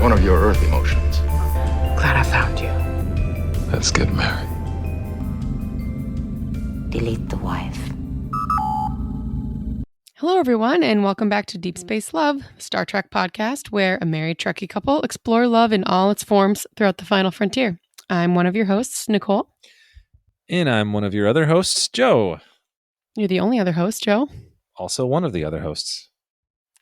one of your Earth emotions. Glad I found you. Let's get married. Delete the wife. Hello, everyone, and welcome back to Deep Space Love, Star Trek podcast, where a married Trekkie couple explore love in all its forms throughout the final frontier. I'm one of your hosts, Nicole. And I'm one of your other hosts, Joe. You're the only other host, Joe. Also one of the other hosts.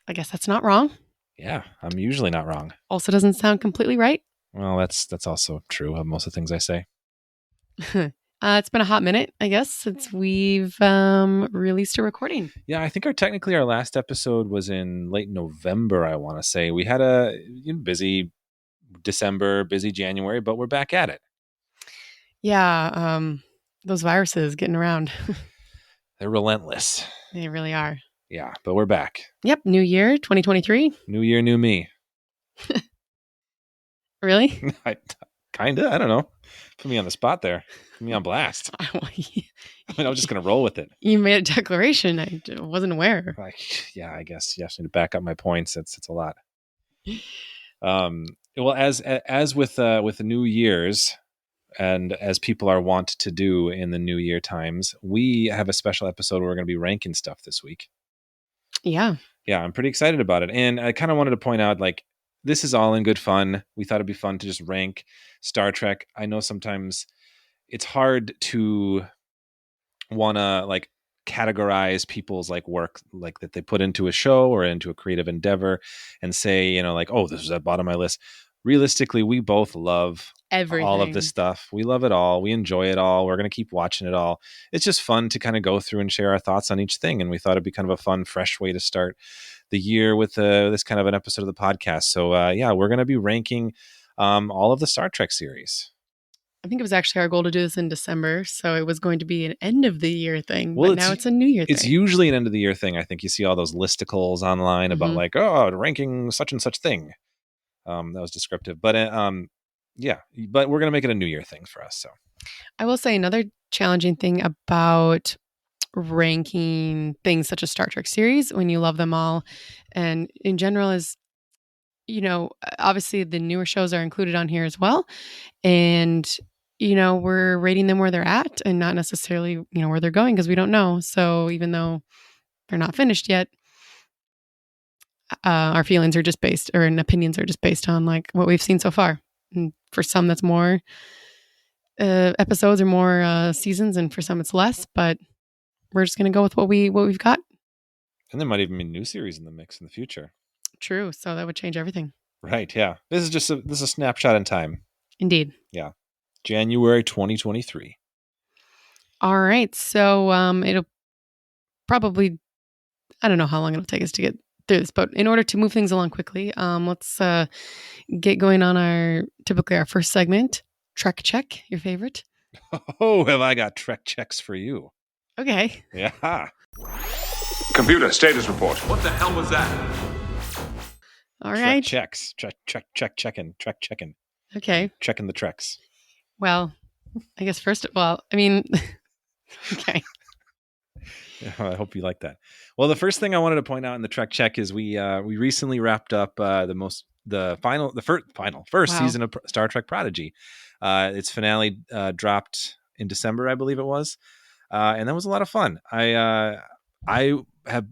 I guess that's not wrong. Yeah, I'm usually not wrong. Also doesn't sound completely right. Well, that's also true of most of the things I say. It's been a hot minute, I guess, since we've released a recording. Yeah, I think our last episode was in late November, I want to say. We had a busy December, busy January, but we're back at it. Yeah, those viruses getting around. They're relentless. They really are. Yeah, but we're back. Yep, new year, 2023. New year, new me. Really? Kinda, I don't know. Put me on the spot there. Put me on blast. I was just going to roll with it. You made a declaration. I wasn't aware. Yeah, I guess you have to back up my points. It's a lot. Well, as with the New Year's, and as people are wont to do in the New Year times, we have a special episode where we're going to be ranking stuff this week. Yeah. Yeah, I'm pretty excited about it. And I kind of wanted to point out, this is all in good fun. We thought it'd be fun to just rank Star Trek. I know sometimes it's hard to want to categorize people's work that they put into a show or into a creative endeavor and say, oh, this is at the bottom of my list. Realistically, we both love everything. All of this stuff. We love it all. We enjoy it all. We're going to keep watching it all. It's just fun to kind of go through and share our thoughts on each thing. And we thought it'd be kind of a fun, fresh way to start the year with this kind of an episode of the podcast. So we're going to be ranking all of the Star Trek series. I think it was actually our goal to do this in December. So it was going to be an end of the year thing. Well, but now it's a New Year thing. It's usually an end of the year thing. I think you see all those listicles online about ranking such and such thing. That was descriptive. But but we're going to make it a New Year thing for us. So I will say another challenging thing about ranking things such as Star Trek series when you love them all and in general is, obviously the newer shows are included on here as well. And, we're rating them where they're at and not necessarily, where they're going because we don't know. So even though they're not finished yet, our feelings are just based and opinions are just based on what we've seen so far. And for some that's more episodes or more seasons, and for some it's less, but we're just going to go with what we've got. And there might even be new series in the mix in the future. True. So that would change everything. Right. Yeah. This is just a snapshot in time. Indeed. Yeah. January 2023. All right. So it'll probably, I don't know how long it'll take us to get through this, but in order to move things along quickly, let's get going on typically our first segment, Trek Check, your favorite. Oh, have I got Trek checks for you. Okay. Yeah. Computer, status report. What the hell was that? All right. Trek checks. Checking. Okay. Checking the Treks. Well, I guess okay. Yeah, I hope you like that. Well, the first thing I wanted to point out in the Trek Check is we recently wrapped up the first season of Star Trek Prodigy. Its finale dropped in December, I believe it was, and that was a lot of fun. I have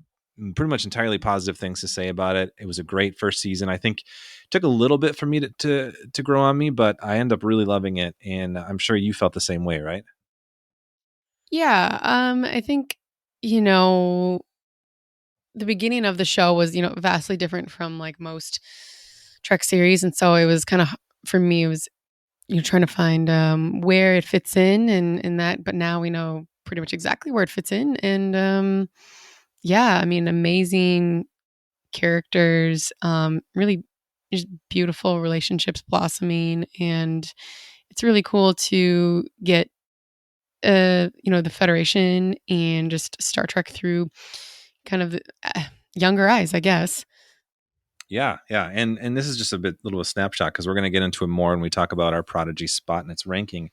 pretty much entirely positive things to say about it. It was a great first season. I think it took a little bit for me to grow on me, but I ended up really loving it, and I'm sure you felt the same way, right? Yeah, I think the beginning of the show was vastly different from most Trek series, and so it was kind of, for me, it was trying to find where it fits in that, but now we know pretty much exactly where it fits in, and amazing characters, really just beautiful relationships blossoming, and it's really cool to get the Federation and just Star Trek through kind of younger eyes, I guess. Yeah. And this is just little a snapshot because we're going to get into it more when we talk about our Prodigy spot and its ranking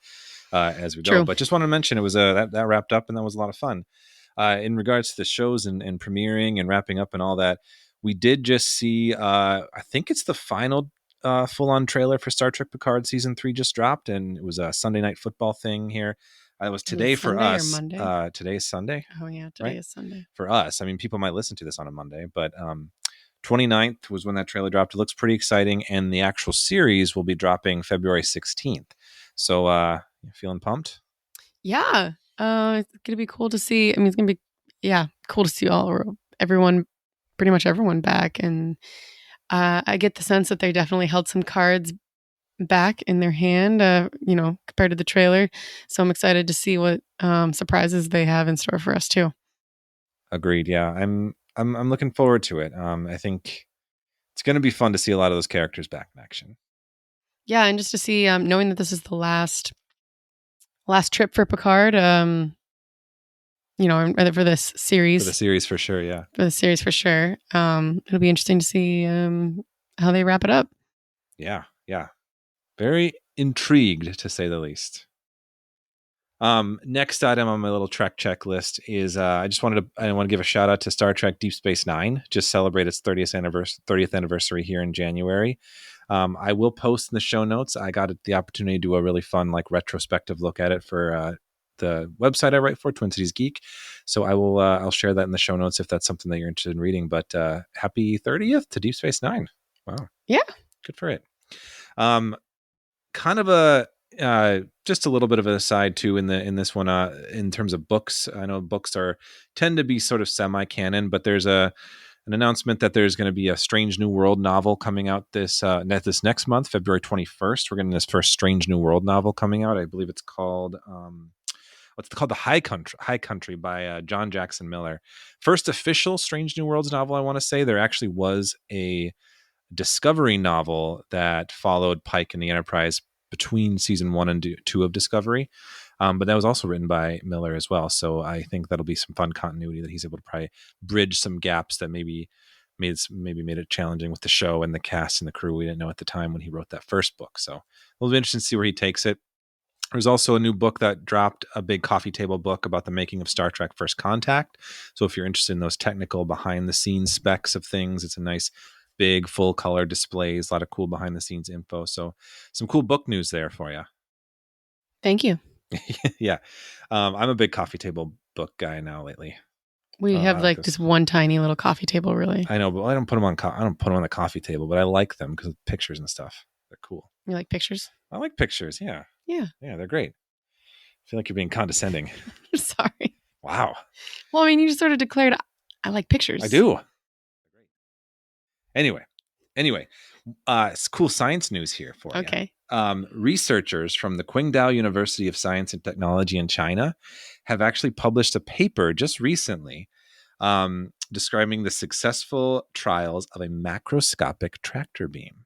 as we go. True. But just want to mention it was that wrapped up and that was a lot of fun. In regards to the shows and premiering and wrapping up and all that, we did just see, I think it's the final full-on trailer for Star Trek Picard season 3 just dropped, and it was a Sunday night football thing here. It was today for Sunday or us. Monday? Today is Sunday. Oh yeah, today Right? is Sunday. For us. I mean, people might listen to this on a Monday, but 29th was when that trailer dropped. It looks pretty exciting, and the actual series will be dropping February 16th. So, you feeling pumped? Yeah. It's gonna be cool to see. I mean, it's gonna be cool to see everyone, pretty much everyone back, and I get the sense that they definitely held some cards back in their hand, compared to the trailer. So I'm excited to see what surprises they have in store for us too. Agreed. Yeah, I'm looking forward to it. I think it's going to be fun to see a lot of those characters back in action. Yeah, and just to see, knowing that this is the last trip for Picard, for this series. For the series, for sure. Yeah. For the series, for sure. It'll be interesting to see how they wrap it up. Yeah. Yeah. Very intrigued, to say the least. Next item on my little Trek checklist is I want to give a shout out to Star Trek Deep Space Nine. Just celebrate its 30th anniversary here in January. I will post in the show notes. I got the opportunity to do a really fun retrospective look at it for the website I write for, Twin Cities Geek. So I will I'll share that in the show notes if that's something that you're interested in reading. But happy 30th to Deep Space Nine. Wow. Yeah. Good for it. Kind of a just a little bit of an aside too in this one in terms of books. I know books tend to be sort of semi-canon, but there's an announcement that there's going to be a Strange New World novel coming out this next month, February 21st. We're getting this first Strange New World novel coming out. I believe it's called The High Country by John Jackson Miller. First official Strange New Worlds novel, I want to say. There actually was a Discovery novel that followed Pike and the Enterprise between season 1 and 2 of Discovery. But that was also written by Miller as well. So I think that'll be some fun continuity that he's able to probably bridge some gaps that maybe made it challenging with the show and the cast and the crew we didn't know at the time when he wrote that first book. So it'll be interesting to see where he takes it. There's also a new book that dropped, a big coffee table book about the making of Star Trek First Contact. So if you're interested in those technical behind the scenes specs of things, it's a nice big full color displays, a lot of cool behind the scenes info. So some cool book news there for you. Thank you. Yeah. I'm a big coffee table book guy now lately. We have just one tiny little coffee table, really. I know, but I don't put them on the coffee table, but I like them because of pictures and stuff. They're cool. You like pictures? I like pictures. Yeah. Yeah. Yeah. They're great. I feel like you're being condescending. Sorry. Wow. Well, I mean, you just sort of declared I like pictures. I do. Anyway, it's cool science news here for you. Okay. Researchers from the Qingdao University of Science and Technology in China have actually published a paper just recently describing the successful trials of a macroscopic tractor beam.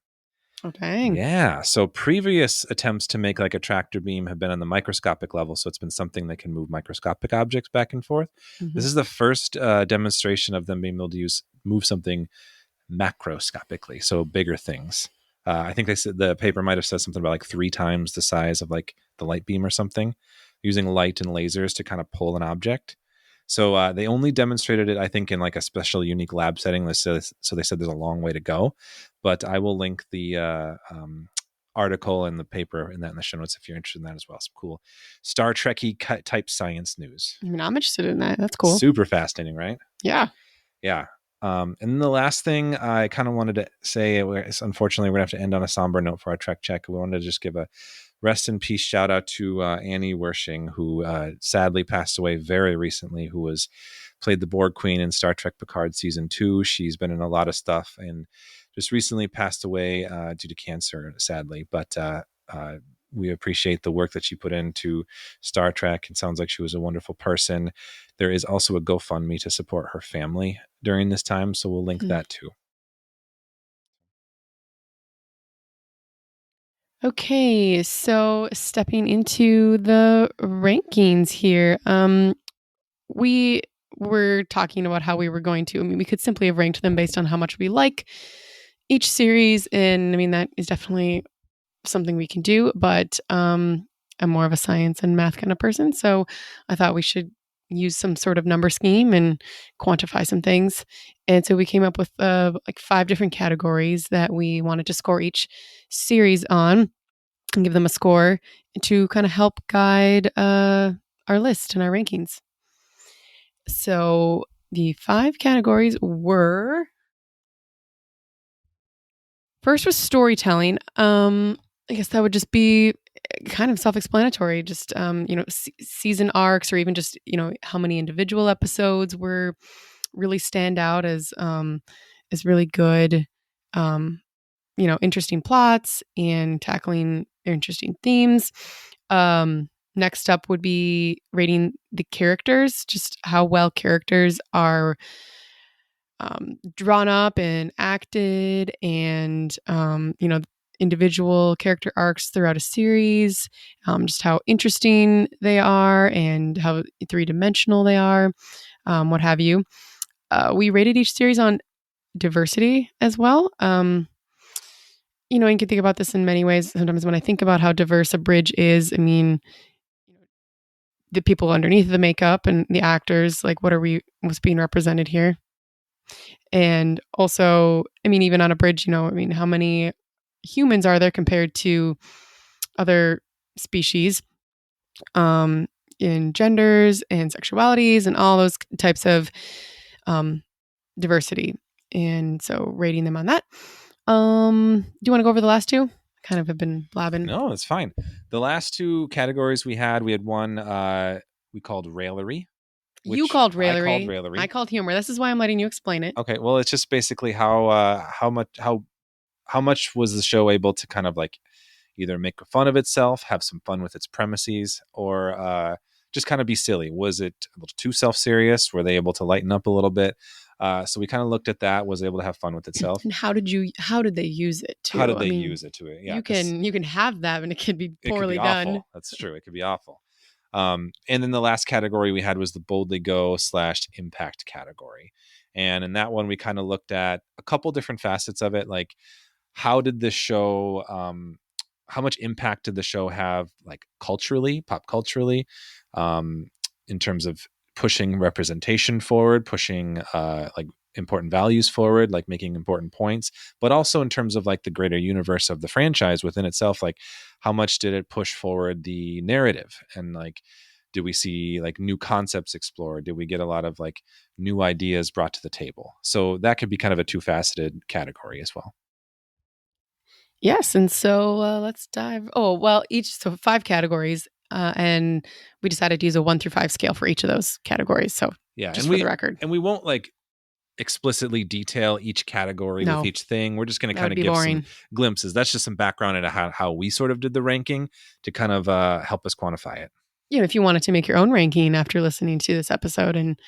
Oh, dang. Yeah. So previous attempts to make a tractor beam have been on the microscopic level. So it's been something that can move microscopic objects back and forth. Mm-hmm. This is the first demonstration of them being able to move something macroscopically, so bigger things. I think they said the paper might have said something about 3 times the size of the light beam or something, using light and lasers to kind of pull an object. So they only demonstrated it, I think, in a special unique lab setting. So they said there's a long way to go, but I will link the article and the paper in the show notes if you're interested in that as well. Some cool Star Trekkie type science news. I mean, I'm interested in that. That's cool. Super fascinating, right? Yeah. Yeah. And then the last thing I kind of wanted to say, unfortunately, we're going to have to end on a somber note for our Trek check. We wanted to just give a rest in peace shout out to Annie Wershing, who sadly passed away very recently, who played the Borg Queen in Star Trek Picard Season 2. She's been in a lot of stuff and just recently passed away due to cancer, sadly. But we appreciate the work that she put into Star Trek. It sounds like she was a wonderful person. There is also a GoFundMe to support her family during this time, so we'll link that too. Okay, so stepping into the rankings here. We were talking about how we were going to, we could simply have ranked them based on how much we like each series, and that is definitely something we can do, but I'm more of a science and math kind of person, so I thought we should use some sort of number scheme and quantify some things. And so we came up with like 5 different categories that we wanted to score each series on and give them a score to kind of help guide our list and our rankings. So the 5 categories were, first was storytelling. I guess that would just be kind of self-explanatory, just season arcs, or even just how many individual episodes were really stand out as really good, interesting plots and tackling interesting themes. Next up would be rating the characters, just how well characters are drawn up and acted, and individual character arcs throughout a series, just how interesting they are and how 3-dimensional they are, what have you. We rated each series on diversity as well. You can think about this in many ways. Sometimes when I think about how diverse a bridge is, I mean, the people underneath the makeup and the actors, like what's being represented here. And also, I mean, even on a bridge, how many humans are there compared to other species, in genders and sexualities and all those types of diversity. And so rating them on that. Do you want to go over the last 2? Kind of have been blabbing. No, it's fine. The last 2 categories we had one we called Raillery. You called Raillery. I called Raillery. I called humor. This is why I'm letting you explain it. Okay, well, it's just basically how much was the show able to kind of like either make fun of itself, have some fun with its premises, or just kind of be silly. Was it a little too self-serious? Were they able to lighten up a little bit? So we kind of looked at that. Was able to have fun with itself. And how did they use it to? How did they use it to it? Yeah, you can have that, and it could be poorly done. Awful. That's true. It could be awful. And then the last category we had was the boldly go / impact category. And in that one, we kind of looked at a couple different facets of it. Like, how did the show, how much impact did the show have, like culturally, pop culturally, in terms of pushing representation forward, pushing like important values forward, like making important points, but also in terms of like the greater universe of the franchise within itself, like how much did it push forward the narrative, and like did we see like new concepts explored? Did we get a lot of like new ideas brought to the table? So that could be kind of a 2-faceted category as well. Yes, and so let's dive. Oh, well, 5 categories, and we decided to use a 1 through 5 scale for each of those categories. So yeah, just for the record, and we won't like explicitly detail each category with each thing. We're just going to kind of give some glimpses. That's just some background into how we sort of did the ranking to kind of help us quantify it. If you wanted to make your own ranking after listening to this episode and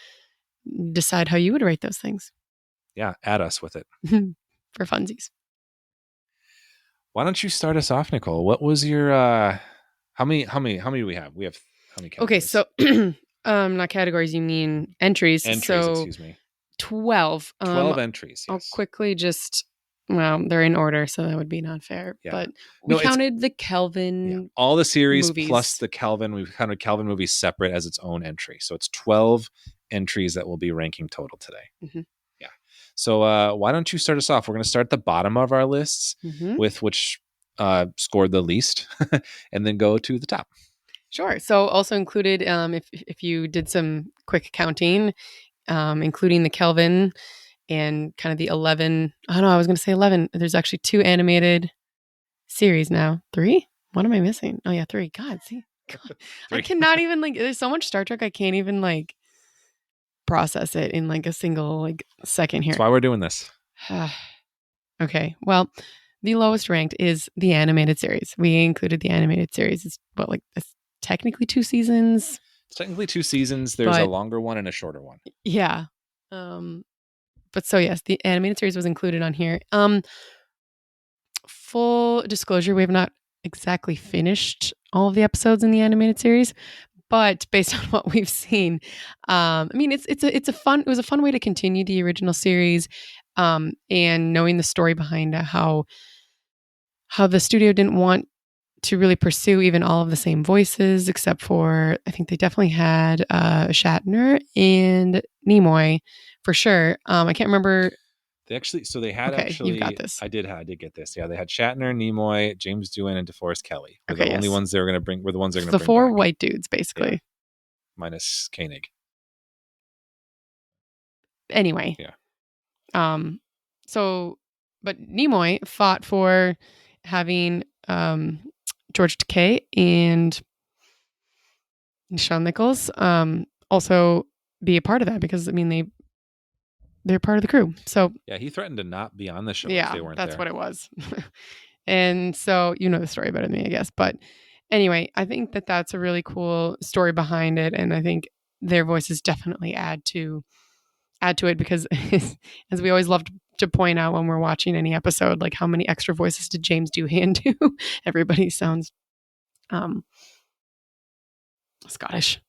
decide how you would rate those things. Yeah, add us with it. For funsies. Why don't you start us off, Nicole? What was your how many do we have? We have how many categories? Okay, so not categories, you mean entries. So excuse me. 12. 12 entries. Yes. I'll quickly they're in order, so that would be not fair. Yeah. But we counted the Kelvin all the series movies. Plus the Kelvin. We've counted Kelvin movies separate as its own entry. So it's 12 entries that we'll be ranking total today. Mm-hmm. Yeah. So why don't you start us off? We're going to start at the bottom of our lists with which scored the least and then go to the top. Sure. So also included, if you did some quick counting, including the Kelvin and kind of the 11. Oh no, I was going to say 11. There's actually 2 animated series now. 3? What am I missing? Oh yeah, 3. God, see, I cannot even there's so much Star Trek. I can't even process it in a single second here. That's why we're doing this. Okay. Well, the lowest ranked is the animated series. We included the animated series. It's it's technically 2 seasons. It's technically 2 seasons. There's a longer one and a shorter one. Yeah. But so yes, the animated series was included on here. Full disclosure, we have not exactly finished all of the episodes in the animated series, but based on what we've seen, I mean, it was a fun way to continue the original series, and knowing the story behind how the studio didn't want to really pursue even all of the same voices, except for I think they definitely had Shatner and Nimoy for sure. I can't remember. They had Okay, you've got this. I did get this. Yeah, they had Shatner, Nimoy, James Doohan, and DeForest Kelley. Were Okay, the only yes. ones they were going to bring. Were the ones they're going to The bring 4 back. white dudes, basically. Minus Koenig. Anyway. Yeah. So, but Nimoy fought for having George Takei and Nichelle Nichols also be a part of that, because I mean they're part of the crew. So yeah, he threatened to not be on the show yeah, if they weren't that's there. what it was. And so you know the story better than me, I guess. But anyway, I think that that's a really cool story behind it, and I think their voices definitely add to it, because as we always love to point out when we're watching any episode, like how many extra voices did James Doohan do? Everybody sounds Scottish.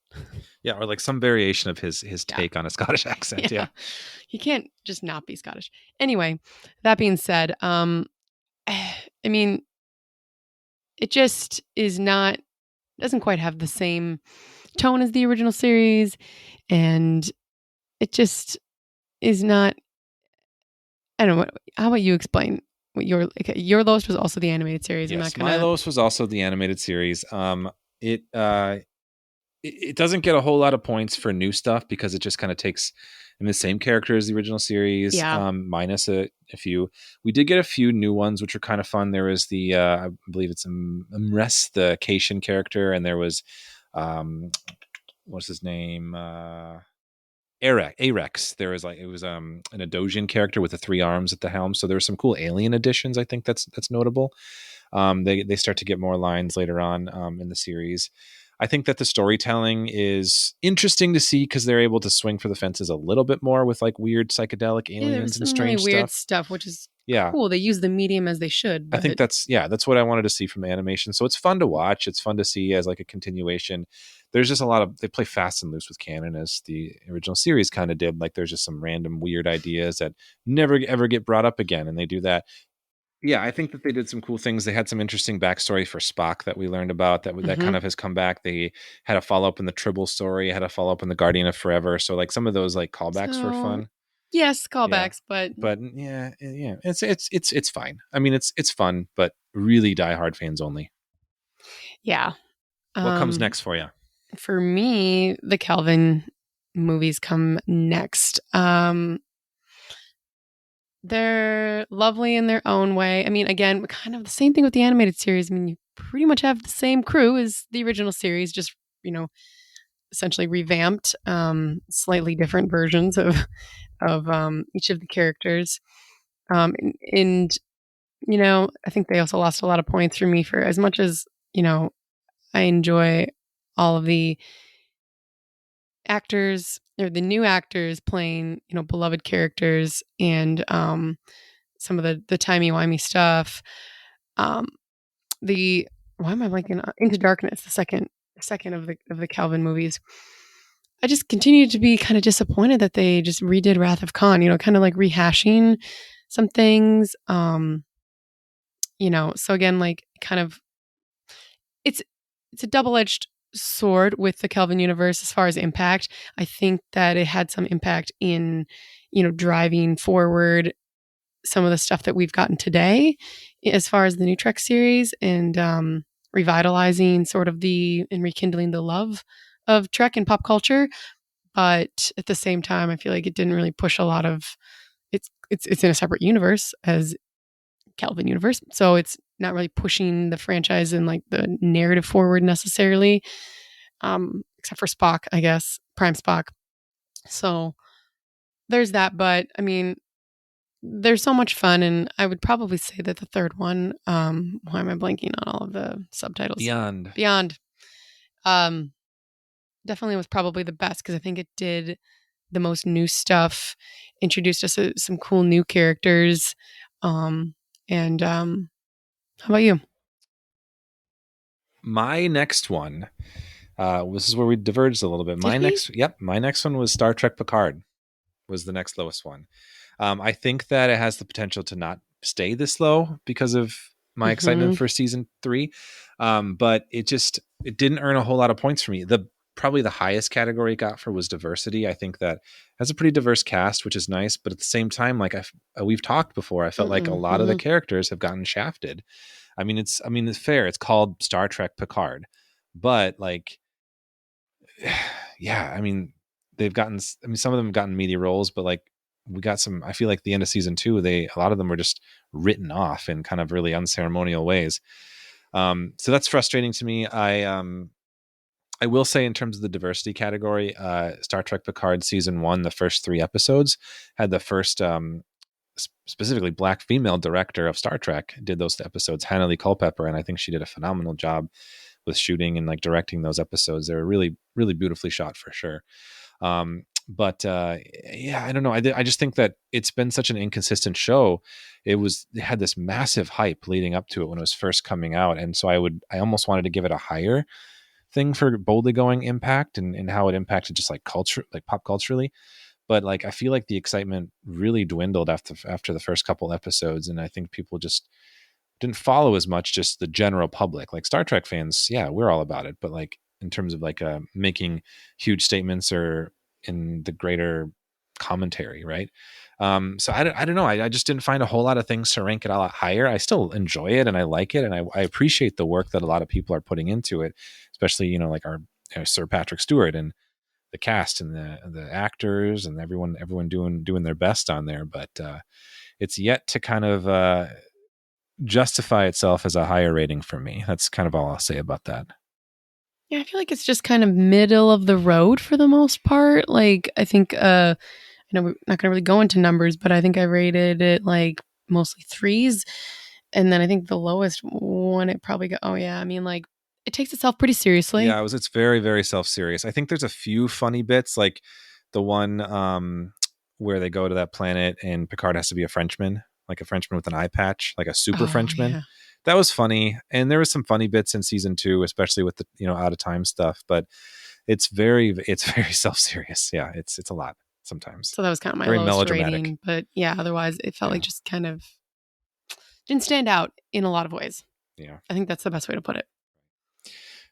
Yeah, or like some variation of his take on a Scottish accent. Yeah. He can't just not be Scottish. Anyway, that being said, I mean, it just doesn't quite have the same tone as the original series, and it just is not. I don't know. How about you explain what your lowest was also the animated series? Yes, my lowest was also the animated series. It doesn't get a whole lot of points for new stuff because it just kind of takes in the same character as the original series, minus a few. We did get a few new ones, which were kind of fun. There was the, I believe it's Imres, the Cation character, and there was, what's his name? Arex. There was it was an Adosian character with the 3 arms at the helm. So there were some cool alien additions. I think that's notable. They start to get more lines later on in the series. I think that the storytelling is interesting to see because they're able to swing for the fences a little bit more with like weird psychedelic aliens and strange really weird stuff, which is cool. They use the medium as they should. I think that's what I wanted to see from animation. So it's fun to watch. It's fun to see as like a continuation. There's just a lot of, they play fast and loose with canon as the original series kind of did. Like there's just some random weird ideas that never ever get brought up again. And they do that. Yeah, I think that they did some cool things. They had some interesting backstory for Spock that we learned about that kind of has come back. They had a follow up in the Tribble story, had a follow up in the Guardian of Forever. So like some of those like callbacks were fun. Yes, callbacks, but yeah, it's fine. I mean, it's fun, but really diehard fans only. Yeah. What comes next for you? For me, the Kelvin movies come next. They're lovely in their own way. I mean, again, kind of the same thing with the animated series. I mean, you pretty much have the same crew as the original series, just, essentially revamped, slightly different versions of each of the characters. And I think they also lost a lot of points for me for as much as, I enjoy all of the actors or the new actors playing, beloved characters and some of the timey-wimey stuff. Why am I blanking? Into Darkness, the second of the Kelvin movies. I just continue to be kind of disappointed that they just redid Wrath of Khan, kind of like rehashing some things. So again, like kind of it's a double-edged sword with the Kelvin universe as far as impact. I think that it had some impact in, driving forward some of the stuff that we've gotten today as far as the new Trek series and revitalizing sort of and rekindling the love of Trek and pop culture. But at the same time, I feel like it didn't really push a lot of it's in a separate universe as Kelvin universe. So it's not really pushing the franchise and like the narrative forward necessarily. Except for Spock, I guess, Prime Spock. So there's that. But I mean, there's so much fun, and I would probably say that the third one, why am I blanking on all of the subtitles? Beyond. Definitely was probably the best because I think it did the most new stuff, introduced us to some cool new characters. And how about you? My next one, this is where we diverged a little bit. My next one was Star Trek Picard, was the next lowest one. I think that it has the potential to not stay this low because of my excitement for season 3. But it didn't earn a whole lot of points for me. Probably the highest category it got for was diversity. I think that has a pretty diverse cast, which is nice. But at the same time, like we've talked before, I felt like a lot of the characters have gotten shafted. I mean, it's fair. It's called Star Trek Picard, but like, yeah, I mean, some of them have gotten meaty roles, but like we got some, I feel like the end of season 2, a lot of them were just written off in kind of really unceremonial ways. So that's frustrating to me. I will say, in terms of the diversity category, Star Trek Picard season 1, the first 3 episodes had the first, specifically Black female director of Star Trek did those episodes, Hannah Lee Culpepper, and I think she did a phenomenal job with shooting and like directing those episodes. They were really, really beautifully shot for sure. But yeah, I don't know. I just think that it's been such an inconsistent show. It had this massive hype leading up to it when it was first coming out, and so I almost wanted to give it a higher thing for Boldly Going impact and how it impacted just like culture, like pop culturally. But like, I feel like the excitement really dwindled after the first couple episodes. And I think people just didn't follow as much, just the general public. Like Star Trek fans, yeah, we're all about it. But like in terms of like making huge statements or in the greater commentary, right? So I don't know. I just didn't find a whole lot of things to rank it a lot higher. I still enjoy it and I like it. And I appreciate the work that a lot of people are putting into it, especially, like our Sir Patrick Stewart and the cast and the actors and everyone doing their best on there. But it's yet to kind of justify itself as a higher rating for me. That's kind of all I'll say about that. Yeah, I feel like it's just kind of middle of the road for the most part. Like, I think, I know we're not going to really go into numbers, but I think I rated it like mostly 3s. And then I think the lowest one it probably got, like it takes itself pretty seriously. Yeah, it's very, very self-serious. I think there's a few funny bits, like the one where they go to that planet and Picard has to be a Frenchman, like a Frenchman with an eye patch, like a super Frenchman. Yeah. That was funny. And there was some funny bits in season 2, especially with the, out of time stuff, but it's very self-serious. Yeah. It's a lot sometimes. So that was kind of my lowest rating, but yeah, otherwise it felt like just kind of didn't stand out in a lot of ways. Yeah. I think that's the best way to put it.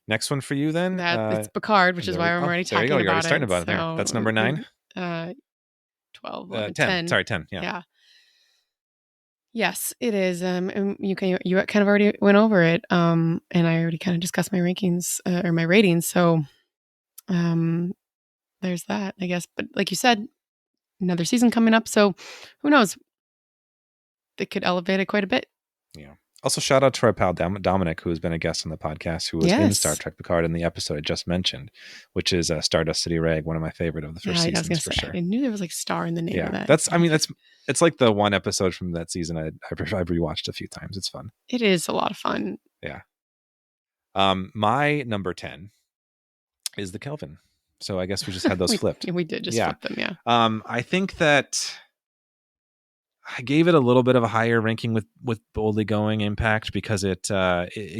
Next one for you then? It's Picard, which is why I'm already talking about it. You're already starting about it there. That's number 9? 12, 10. Sorry, 10. Yeah. Yes, it is. And you kind of already went over it. And I already kind of discussed my rankings or my ratings. So there's that, I guess. But like you said, another season coming up. So who knows? They could elevate it quite a bit. Yeah. Also, shout out to our pal Dominic, who has been a guest on the podcast, who was in Star Trek Picard in the episode I just mentioned, which is Stardust City Rag, one of my favorite of the first seasons for sure. I knew there was like star in the name of that. It's like the one episode from that season I've rewatched a few times. It's fun. It is a lot of fun. Yeah. My number 10 is the Kelvin. So I guess we just had those flipped. We did just flip them, yeah. I think that I gave it a little bit of a higher ranking with Boldly Going impact because it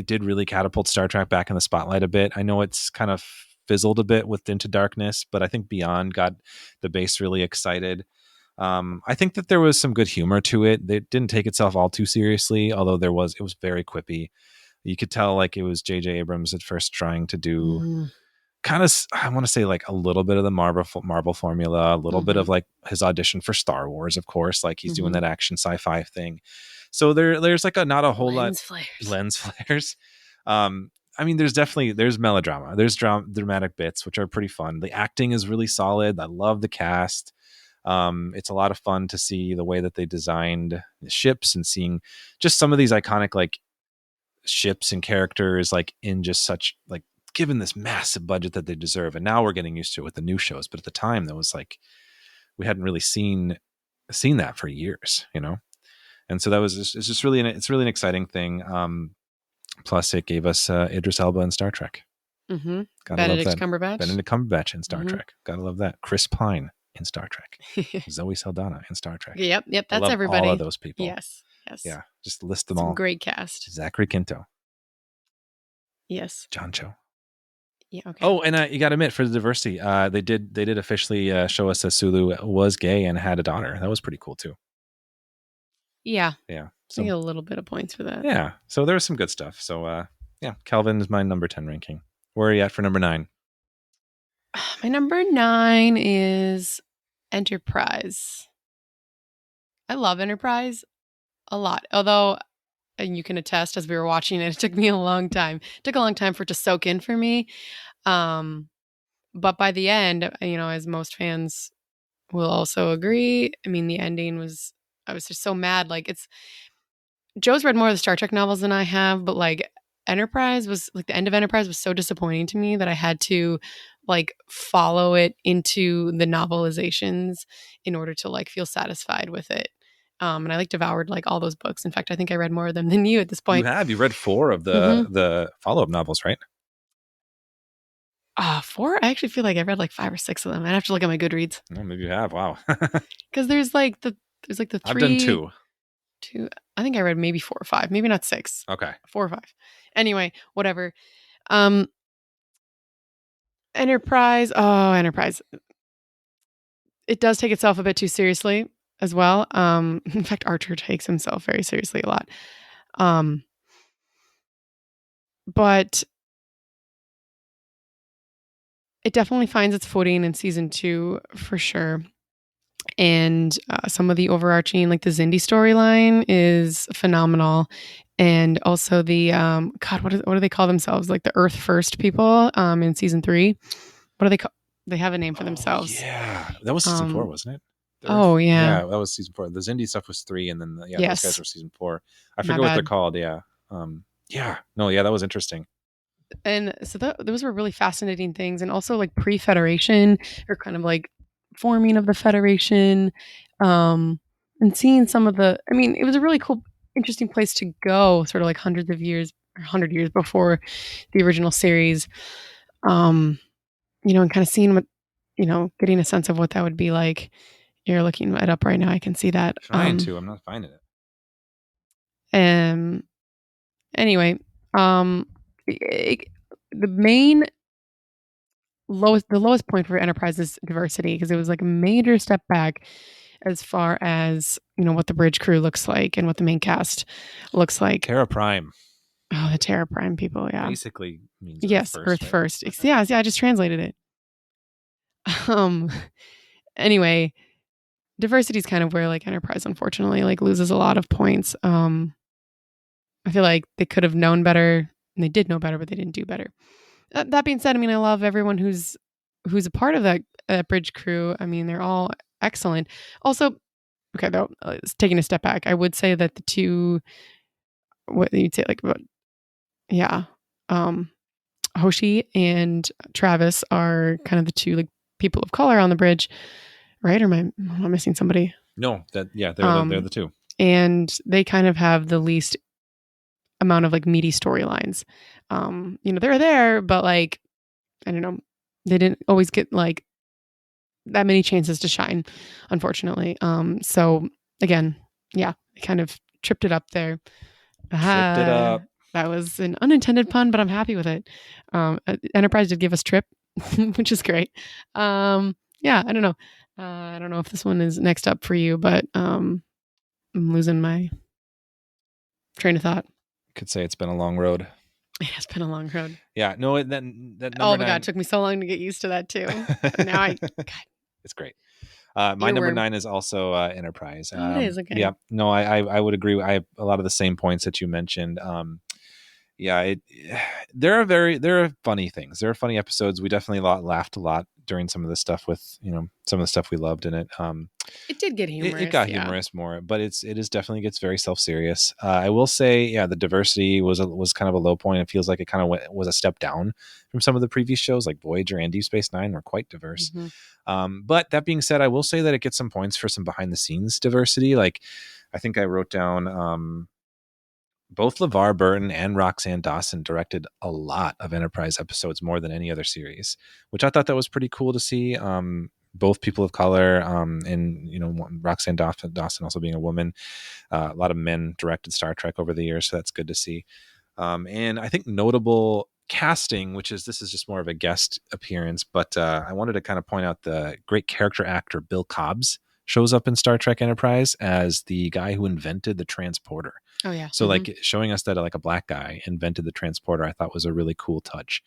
did really catapult Star Trek back in the spotlight a bit. I know it's kind of fizzled a bit with Into Darkness, but I think Beyond got the base really excited. I think that there was some good humor to it. It didn't take itself all too seriously, although it was very quippy. You could tell like it was J.J. Abrams at first trying to do kind of, I want to say like a little bit of the Marvel formula, a little bit of like his audition for Star Wars, of course, like he's doing that action sci-fi thing. So there's like not a whole lot lens flares. I mean, there's melodrama, there's dramatic bits, which are pretty fun. The acting is really solid. I love the cast. It's a lot of fun to see the way that they designed the ships and seeing just some of these iconic like ships and characters like in just such like given this massive budget that they deserve. And now we're getting used to it with the new shows. But at the time that was like, we hadn't really seen that for years, And so it's really an exciting thing. Plus it gave us Idris Elba in Star Trek. Mm-hmm. Benedict Cumberbatch in Star Trek. Gotta love that. Chris Pine in Star Trek. Zoe Saldana in Star Trek. Yep. That's everybody. All of those people. Yes. Yeah. Just list them all. Great cast. Zachary Quinto. Yes. John Cho. Yeah. Okay. Oh, and you got to admit, for the diversity, they did officially show us that Sulu was gay and had a daughter. That was pretty cool too. Yeah. Yeah. I get a little bit of points for that. Yeah. So there was some good stuff. So yeah, Kelvin is my number 10 ranking. Where are you at for number 9? My number 9 is Enterprise. I love Enterprise a lot. Although, and you can attest as we were watching it, it took me a long time. It took a long time for it to soak in for me. But by the end, as most fans will also agree, I mean, the ending was, I was just so mad. Like, Joe's read more of the Star Trek novels than I have, but like Enterprise was like the end of Enterprise was so disappointing to me that I had to like follow it into the novelizations in order to like feel satisfied with it. And I like devoured like all those books. In fact, I think I read more of them than you at this point. You read 4 of the follow-up novels, right? 4? I actually feel like I read like 5 or 6 of them. I'd have to look at my Goodreads. Well, maybe you have. Wow. Because there's like the 3. I've done 2. 2. I think I read maybe 4 or 5, maybe not 6. Okay. 4 or 5. Anyway, whatever. Enterprise. Oh, Enterprise. It does take itself a bit too seriously as well. In fact, Archer takes himself very seriously a lot. But it definitely finds its footing in season 2 for sure. And some of the overarching, like the Xindi storyline, is phenomenal. And also the God, what do they call themselves? Like the Earth First people in season 3. What do they call? They have a name for themselves. Yeah, that was season 4, wasn't it? Oh yeah, that was season 4. The Xindi stuff was 3, and then those guys were season 4. I My forget what bad. they're called. Yeah, that was interesting. And so those were really fascinating things, and also like pre-Federation or kind of like forming of the Federation, and seeing some of the. I mean, it was a really cool, interesting place to go, sort of like hundred years before the original series. And kind of seeing what, getting a sense of what that would be like. You're looking it up right now. I can see that. I'm not finding it. Anyway, the lowest point for Enterprise is diversity, because it was like a major step back as far as what the bridge crew looks like and what the main cast looks like. Terra Prime. Oh, the Terra Prime people, yeah. Basically means Earth First. Yeah, I just translated it. Anyway, diversity is kind of where like Enterprise unfortunately like loses a lot of points. I feel like they could have known better, and they did know better, but they didn't do better. That being said, I mean, I love everyone who's a part of that bridge crew. I mean, they're all excellent. Also, okay, though, taking a step back, I would say that the two, what you'd say, like, Hoshi and Travis are kind of the two like people of color on the bridge, right? Or am I missing somebody? No, they're the two, and they kind of have the least amount of like meaty storylines. They're there, but like, I don't know, they didn't always get like that many chances to shine, unfortunately. So again, yeah, I kind of tripped it up there. Tripped it up. That was an unintended pun, but I'm happy with it. Enterprise did give us trip, which is great. I don't know. I don't know if this one is next up for you, but I'm losing my train of thought. Could say it's been a long road. It has been a long road. Yeah, no, that number oh my 9, God, it took me so long to get used to that too. Now it's great. My number 9 is also Enterprise. It is, okay. Yeah, no, I would agree. I have a lot of the same points that you mentioned. There are funny things. There are funny episodes. We definitely laughed a lot during some of the stuff with some of the stuff we loved in it. It did get humorous. It got humorous more, but it definitely gets very self-serious. I will say, the diversity was kind of a low point. It feels like it kind of was a step down from some of the previous shows, like Voyager and Deep Space Nine were quite diverse. Mm-hmm. But that being said, I will say that it gets some points for some behind the scenes diversity. Like I think I wrote down both LeVar Burton and Roxanne Dawson directed a lot of Enterprise episodes, more than any other series, which I thought that was pretty cool to see. Both people of color, and Roxanne Dawson also being a woman. A lot of men directed Star Trek over the years, so that's good to see. And I think notable casting, this is just more of a guest appearance, but I wanted to kind of point out the great character actor Bill Cobbs shows up in Star Trek Enterprise as the guy who invented the transporter. Oh yeah. So like showing us that like a black guy invented the transporter, I thought was a really cool touch.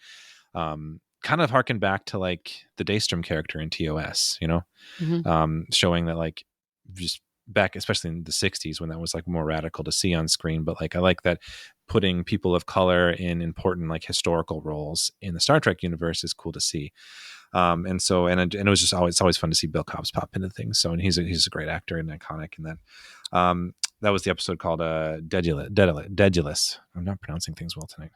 Kind of harkened back to like the Daystrom character in TOS, you know, showing that like just back, especially in the 60s when that was like more radical to see on screen. But like, I like that putting people of color in important like historical roles in the Star Trek universe is cool to see. And it was just always, it's always fun to see Bill Cobbs pop into things. So, and he's a great actor and iconic. And then, that was the episode called Dedulous. I'm not pronouncing things well tonight,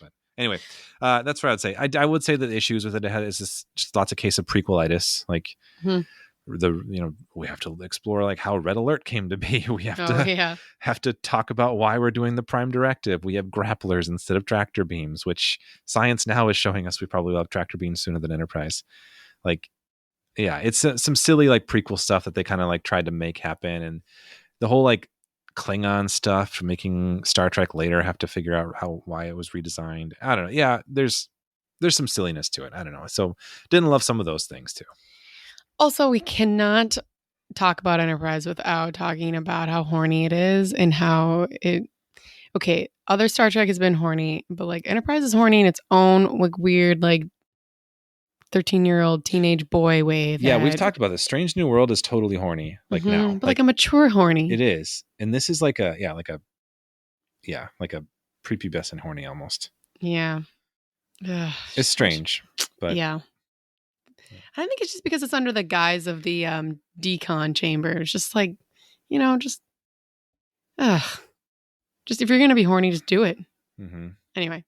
but anyway, that's what I'd say. I would say that the issues with it is just lots of case of prequelitis. Like we have to explore like how Red Alert came to be. We have to talk about why we're doing the Prime Directive. We have grapplers instead of tractor beams, which science now is showing us we probably will have tractor beams sooner than Enterprise. Like, yeah, it's some silly like prequel stuff that they kind of like tried to make happen, and the whole like Klingon stuff making Star Trek later have to figure out why it was redesigned. I don't know. Yeah, there's some silliness to it. I don't know. So didn't love some of those things too. Also, we cannot talk about Enterprise without talking about how horny it is and how other Star Trek has been horny, but like Enterprise is horny in its own like weird like 13-year-old teenage boy way. Yeah, we've talked about this. Strange New World is totally horny, like now. But like a mature horny. It is. And this is like a prepubescent horny almost. Yeah. Ugh, it's strange, but yeah. I think it's just because it's under the guise of the decon chamber. It's just like, just if you're gonna be horny, just do it. Anyway,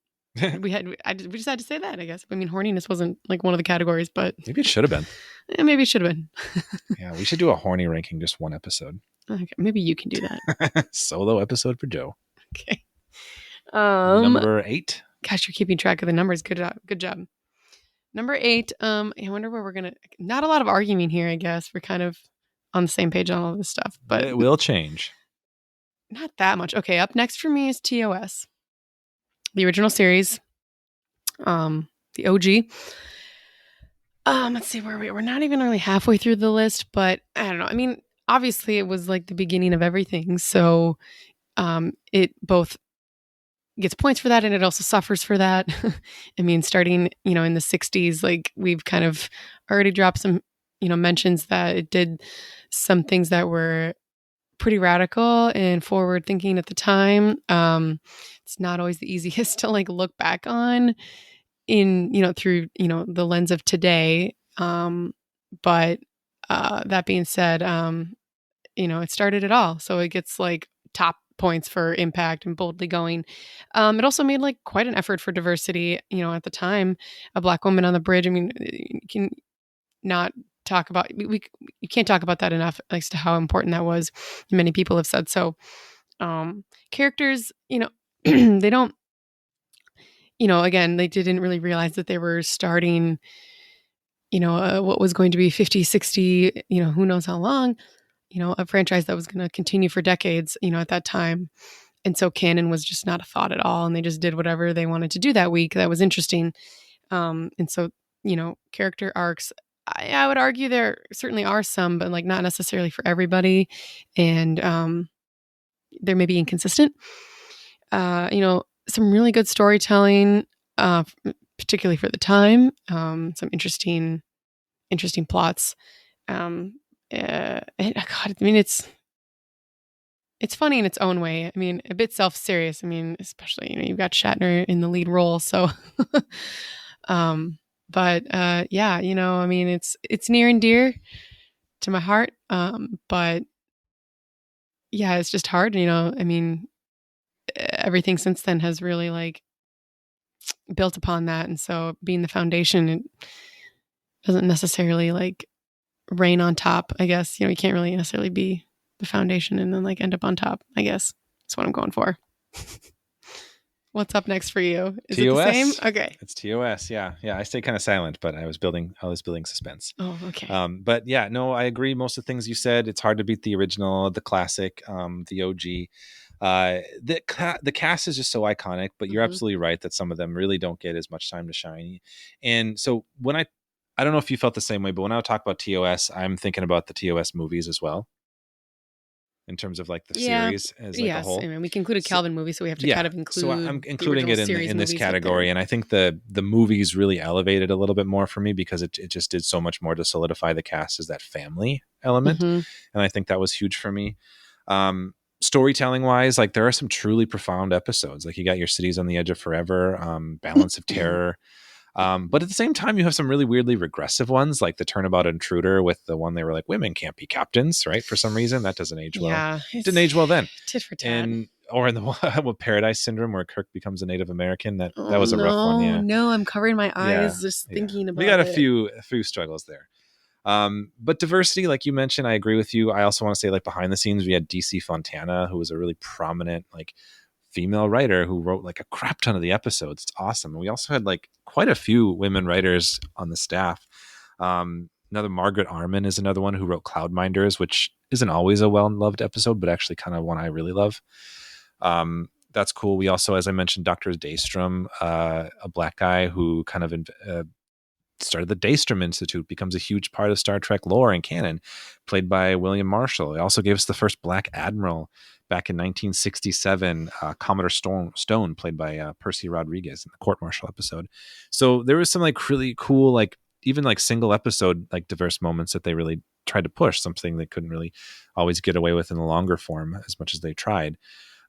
we just had to say that. I guess. I mean, horniness wasn't like one of the categories, but maybe it should have been. Yeah, maybe it should have been. Yeah, we should do a horny ranking, just one episode. Okay, maybe you can do that. Solo episode for Joe. Okay. Number 8. Gosh, you're keeping track of the numbers. Good job. Good job. Number 8. I wonder where we're gonna. Not a lot of arguing here. I guess we're kind of on the same page on all of this stuff, but it will change. Not that much. Okay, up next for me is TOS, the original series, the OG. Let's see where we're not even really halfway through the list, but I don't know. I mean, obviously, it was like the beginning of everything, so it both gets points for that and it also suffers for that. I mean, starting, in the 60s, like we've kind of already dropped some, mentions that it did some things that were pretty radical and forward thinking at the time. It's not always the easiest to like look back on in, through, the lens of today. But that being said, it started it all. So it gets like top points for impact and boldly going. It also made like quite an effort for diversity, at the time. A Black woman on the bridge. I mean, you can not talk about you can't talk about that enough as to how important that was. Many people have said so. Characters, they don't, again, they didn't really realize that they were starting, what was going to be 50, 60, who knows how long, a franchise that was going to continue for decades, at that time. And so canon was just not a thought at all. And they just did whatever they wanted to do that week. That was interesting. And so, character arcs, I would argue there certainly are some, but like not necessarily for everybody. And they're maybe inconsistent. Some really good storytelling, particularly for the time. Some interesting plots. God, I mean, it's funny in its own way. I mean, a bit self-serious. I mean, especially, you've got Shatner in the lead role. So, but yeah, I mean, it's near and dear to my heart. But yeah, it's just hard, I mean, everything since then has really like built upon that. And so being the foundation, it doesn't necessarily like rain on top, I guess. You can't really necessarily be the foundation and then like end up on top, I guess. That's what I'm going for. What's up next for you? Is TOS. It the same? Okay. It's TOS. Yeah. Yeah. I stayed kind of silent, but I was building suspense. Oh, okay. But yeah, no, I agree. Most of the things you said, it's hard to beat the original, the classic, the OG. The cast is just so iconic, but you're absolutely right that some of them really don't get as much time to shine. And so when I I don't know if you felt the same way, but when I talk about TOS, I'm thinking about the TOS movies as well, in terms of like the Yeah. series as like a Yes. whole. I mean, we included So- Calvin movies, so we have to Yeah, kind of so I'm include the including original it series in this movies with category, there. and I think the movies really elevated a little bit more for me because it just did so much more to solidify the cast as that family element, Mhm. and I think that was huge for me. Storytelling wise, like there are some truly profound episodes. Like you got your Cities on the Edge of Forever, Balance of Terror. But at the same time, you have some really weirdly regressive ones, like the Turnabout Intruder with the one they were like, women can't be captains, right? For some reason, that doesn't age well. Yeah. Didn't age well then. Tit for tat. And or in the one with Paradise Syndrome, where Kirk becomes a Native American, that Oh, was a rough one. Yeah, No, I'm covering my eyes yeah, just thinking about we got a it. few struggles there. But diversity, like you mentioned, I agree with you. I also want to say, like behind the scenes, we had DC Fontana, who was a really prominent like female writer who wrote like a crap ton of the episodes. It's awesome. And we also had like quite a few women writers on the staff. Another Margaret Arman is another one who wrote Cloudminders, which isn't always a well-loved episode, but actually kind of one I really love. That's cool. We also, as I mentioned, Dr. Daystrom, a black guy who kind of started the Daystrom Institute, becomes a huge part of Star Trek lore and canon, played by William Marshall. He also gave us the first black admiral back in 1967, Commodore Stone, played by Percy Rodriguez in the court martial episode. So there was some like really cool, like even like single episode, like diverse moments that they really tried to push, something they couldn't really always get away with in the longer form as much as they tried.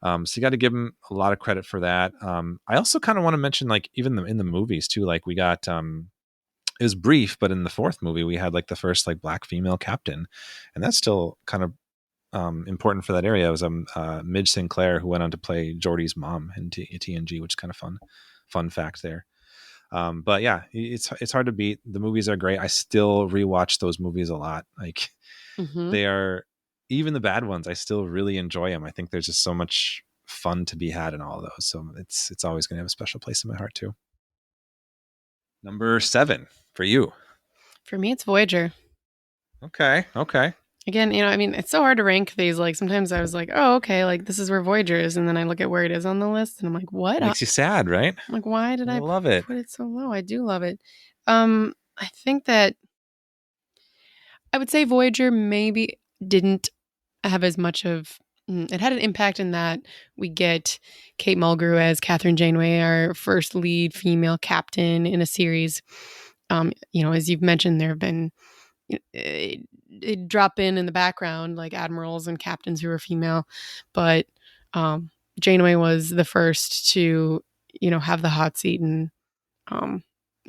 So you got to give them a lot of credit for that. I also kind of want to mention, like even in the movies too, like we got, it was brief, but in the fourth movie, we had like the first like black female captain, and that's still kind of important for that area. It was Midge Sinclair, who went on to play Geordie's mom in TNG, which is kind of fun fact there. But yeah, it's hard to beat. The movies are great. I still rewatch those movies a lot. Like Mhm. they are, even the bad ones, I still really enjoy them. I think there's just so much fun to be had in all of those. So it's always going to have a special place in my heart too. Number 7 for you. For me, it's Voyager. Okay. Again, I mean, it's so hard to rank these. Like sometimes I was like, oh, okay, like this is where Voyager is, and then I look at where it is on the list, and I'm like, what? Makes you sad, right? I'm like, why did I love it. put it so low? I do love it. I think that I would say Voyager maybe didn't have as much of. It had an impact in that we get Kate Mulgrew as Catherine Janeway, our first lead female captain in a series. As you've mentioned, there have been it drop in the background like admirals and captains who are female, but Janeway was the first to have the hot seat and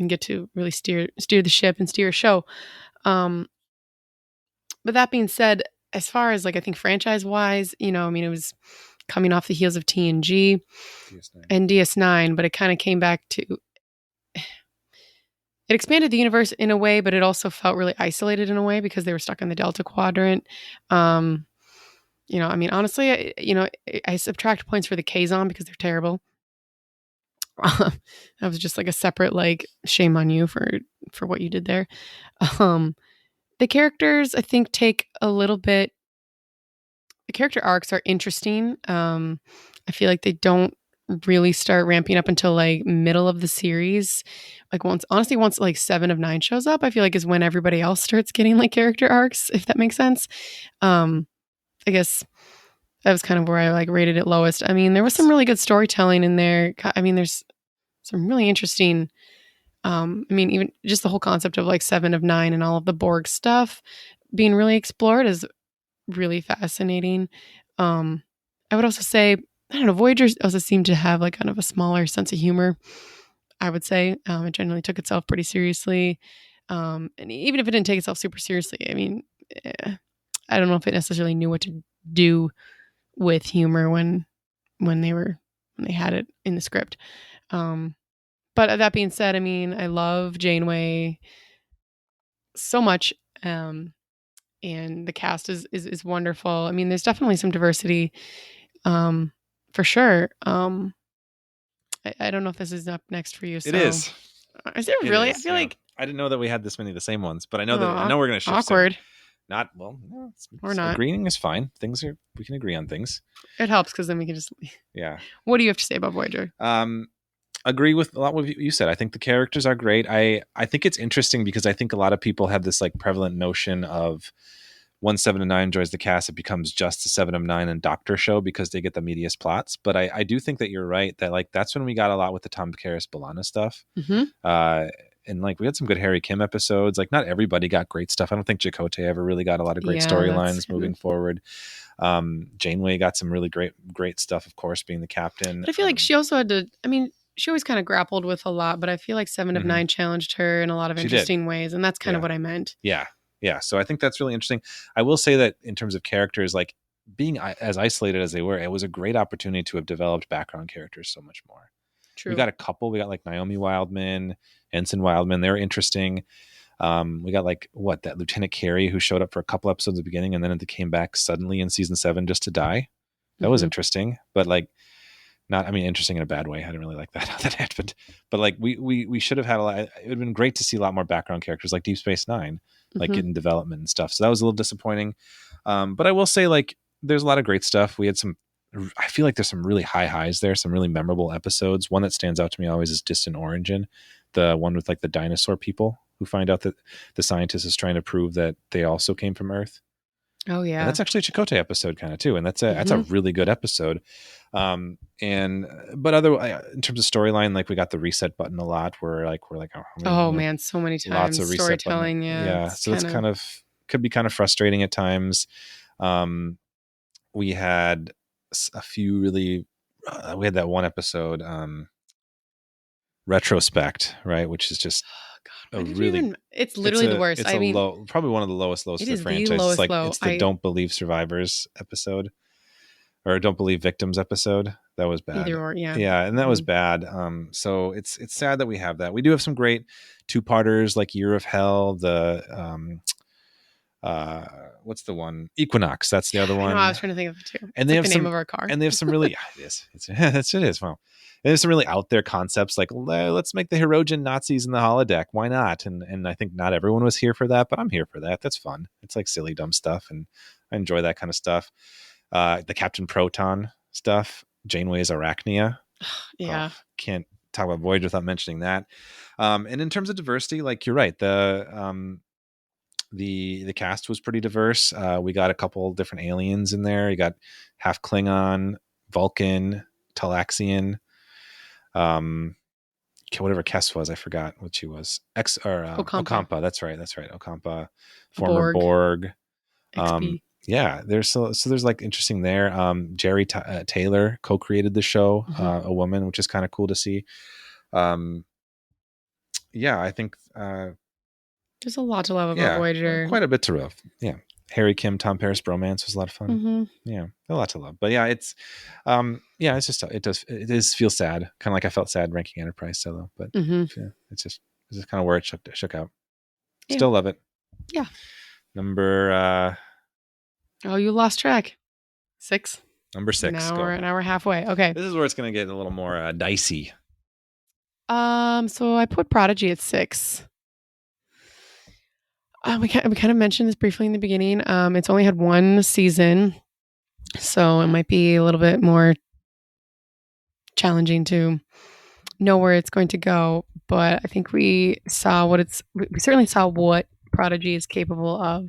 get to really steer the ship and steer a show. But that being said, as far as like I think franchise wise, I mean it was coming off the heels of TNG DS9. and DS9, but it kind of came back to it expanded the universe in a way, but it also felt really isolated in a way because they were stuck in the Delta Quadrant. I mean, honestly, I subtract points for the Kazon because they're terrible. That was just like a separate like shame on you for what you did there. The characters I think take a little bit. The character arcs are interesting. I feel like they don't really start ramping up until like middle of the series. Like once like 7 of 9 shows up, I feel like is when everybody else starts getting like character arcs, if that makes sense. I guess that was kind of where I like rated it lowest. I mean, there was some really good storytelling in there. I mean, there's some really interesting I mean, even just the whole concept of like 7 of 9 and all of the Borg stuff being really explored is really fascinating. I would also say, I don't know, Voyager also seemed to have like kind of a smaller sense of humor, I would say. It generally took itself pretty seriously. And even if it didn't take itself super seriously, I mean, I don't know if it necessarily knew what to do with humor when they had it in the script. But that being said, I mean, I love Janeway so much. And the cast is wonderful. I mean, there's definitely some diversity, for sure. I don't know if this is up next for you. So. It is. Is it really? I feel like I didn't know that we had this many of the same ones, but I know we're going to shift. Awkward. Soon. Not well. No, or not. Agreeing is fine. We can agree on things. It helps because then we can just. Yeah. What do you have to say about Voyager? agree with a lot of what you said. I think the characters are great. I think it's interesting because I think a lot of people have this like prevalent notion of once 7 of 9 joins the cast, it becomes just the 7 of 9 and Doctor show because they get the meatiest plots. But I do think that you're right that like that's when we got a lot with the Tom Paris B'Elanna stuff. And like we had some good Harry Kim episodes. Like not everybody got great stuff. I don't think Chakotay ever really got a lot of great storylines moving forward. Janeway got some really great stuff, of course, being the captain. But I feel like she also had to, I mean, she always kind of grappled with a lot, but I feel like 7 of 9 challenged her in a lot of interesting ways. And that's kind of what I meant. Yeah. So I think that's really interesting. I will say that in terms of characters, like being as isolated as they were, it was a great opportunity to have developed background characters so much more. True. We got a couple. We got like Naomi Wildman, Ensign Wildman. They were interesting. We got like that Lieutenant Carey who showed up for a couple episodes at the beginning and then it came back suddenly in season 7 just to die. That was interesting, but like interesting in a bad way. I didn't really like that how that happened, but like we should have had a lot. It would have been great to see a lot more background characters like Deep Space Nine, like getting development and stuff. So that was a little disappointing. But I will say like there's a lot of great stuff. We had I feel like there's some really high highs there, some really memorable episodes. One that stands out to me always is Distant Origin, the one with like the dinosaur people who find out that the scientist is trying to prove that they also came from Earth. Oh yeah, and that's actually a Chakotay episode kind of too, and that's a really good episode. But in terms of storyline, like we got the reset button a lot. We're like, oh man, so many times lots of storytelling. So it's kind of could be kind of frustrating at times. We had a few really. We had that one episode, retrospect, right, which is just. It's literally the worst. Probably one of the lowest lows for the franchise. It's the Don't Believe Survivors episode or Don't Believe Victims episode. That was bad. Either or, yeah. Yeah, and that was bad. So it's sad that we have that. We do have some great 2-parters like Year of Hell, the what's the one? Equinox. That's the other one. I was trying to think of it too. And they have the name of our car. And they have some really it is. Wow. And there's some really out there concepts like let's make the Hirogen Nazis in the holodeck. Why not? And I think not everyone was here for that, but I'm here for that. That's fun. It's like silly, dumb stuff. And I enjoy that kind of stuff. The Captain Proton stuff, Janeway's Arachnia. Yeah. Can't talk about Voyager without mentioning that. And in terms of diversity, like you're right. The cast was pretty diverse. We got a couple different aliens in there. You got half Klingon, Vulcan, Talaxian. Whatever Kess was, I forgot what she was. Ocampa. That's right. Ocampa, former Borg. Yeah, there's like interesting there. Jerry Taylor co-created the show, a woman, which is kind of cool to see. I think there's a lot to love about Voyager. Quite a bit to love. Yeah. Harry Kim, Tom Paris bromance was a lot of fun. Yeah, a lot to love. But yeah, it's just it does feel sad. Kind of like I felt sad ranking Enterprise solo, but it's just kind of where it shook out. Still love it. Yeah. Number you lost track. 6. Number 6. Now we're halfway. Okay. This is where it's going to get a little more dicey. So I put Prodigy at 6. We kind of mentioned this briefly in the beginning. It's only had 1 season, so it might be a little bit more challenging to know where it's going to go. But I think we certainly saw what Prodigy is capable of,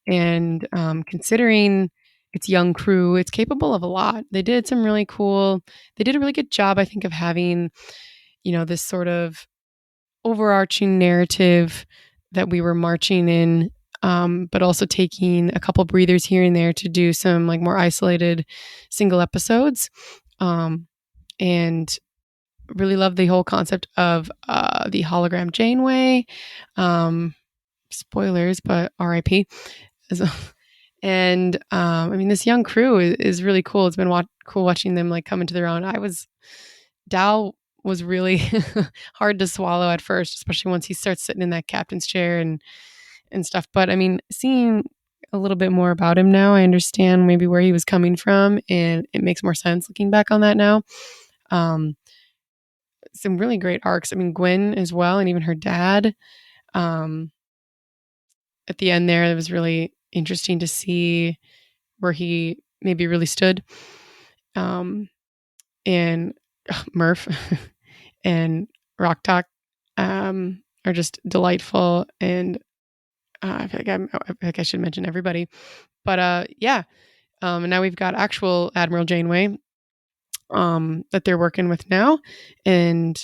and considering its young crew, it's capable of a lot. They did a really good job, I think, of having, this sort of overarching narrative that we were marching in, but also taking a couple breathers here and there to do some like more isolated single episodes. And really love the whole concept of the hologram Janeway. Spoilers, but RIP. And this young crew is really cool. It's been cool watching them like come into their own. Dal was really hard to swallow at first, especially once he starts sitting in that captain's chair and stuff. But seeing a little bit more about him now, I understand maybe where he was coming from, and it makes more sense looking back on that now. Some really great arcs. Gwen as well, and even her dad. At the end there, it was really interesting to see where he maybe really stood. And Murph and Rock Talk are just delightful. And I feel like I should mention everybody. But yeah. And now we've got actual Admiral Janeway that they're working with now. And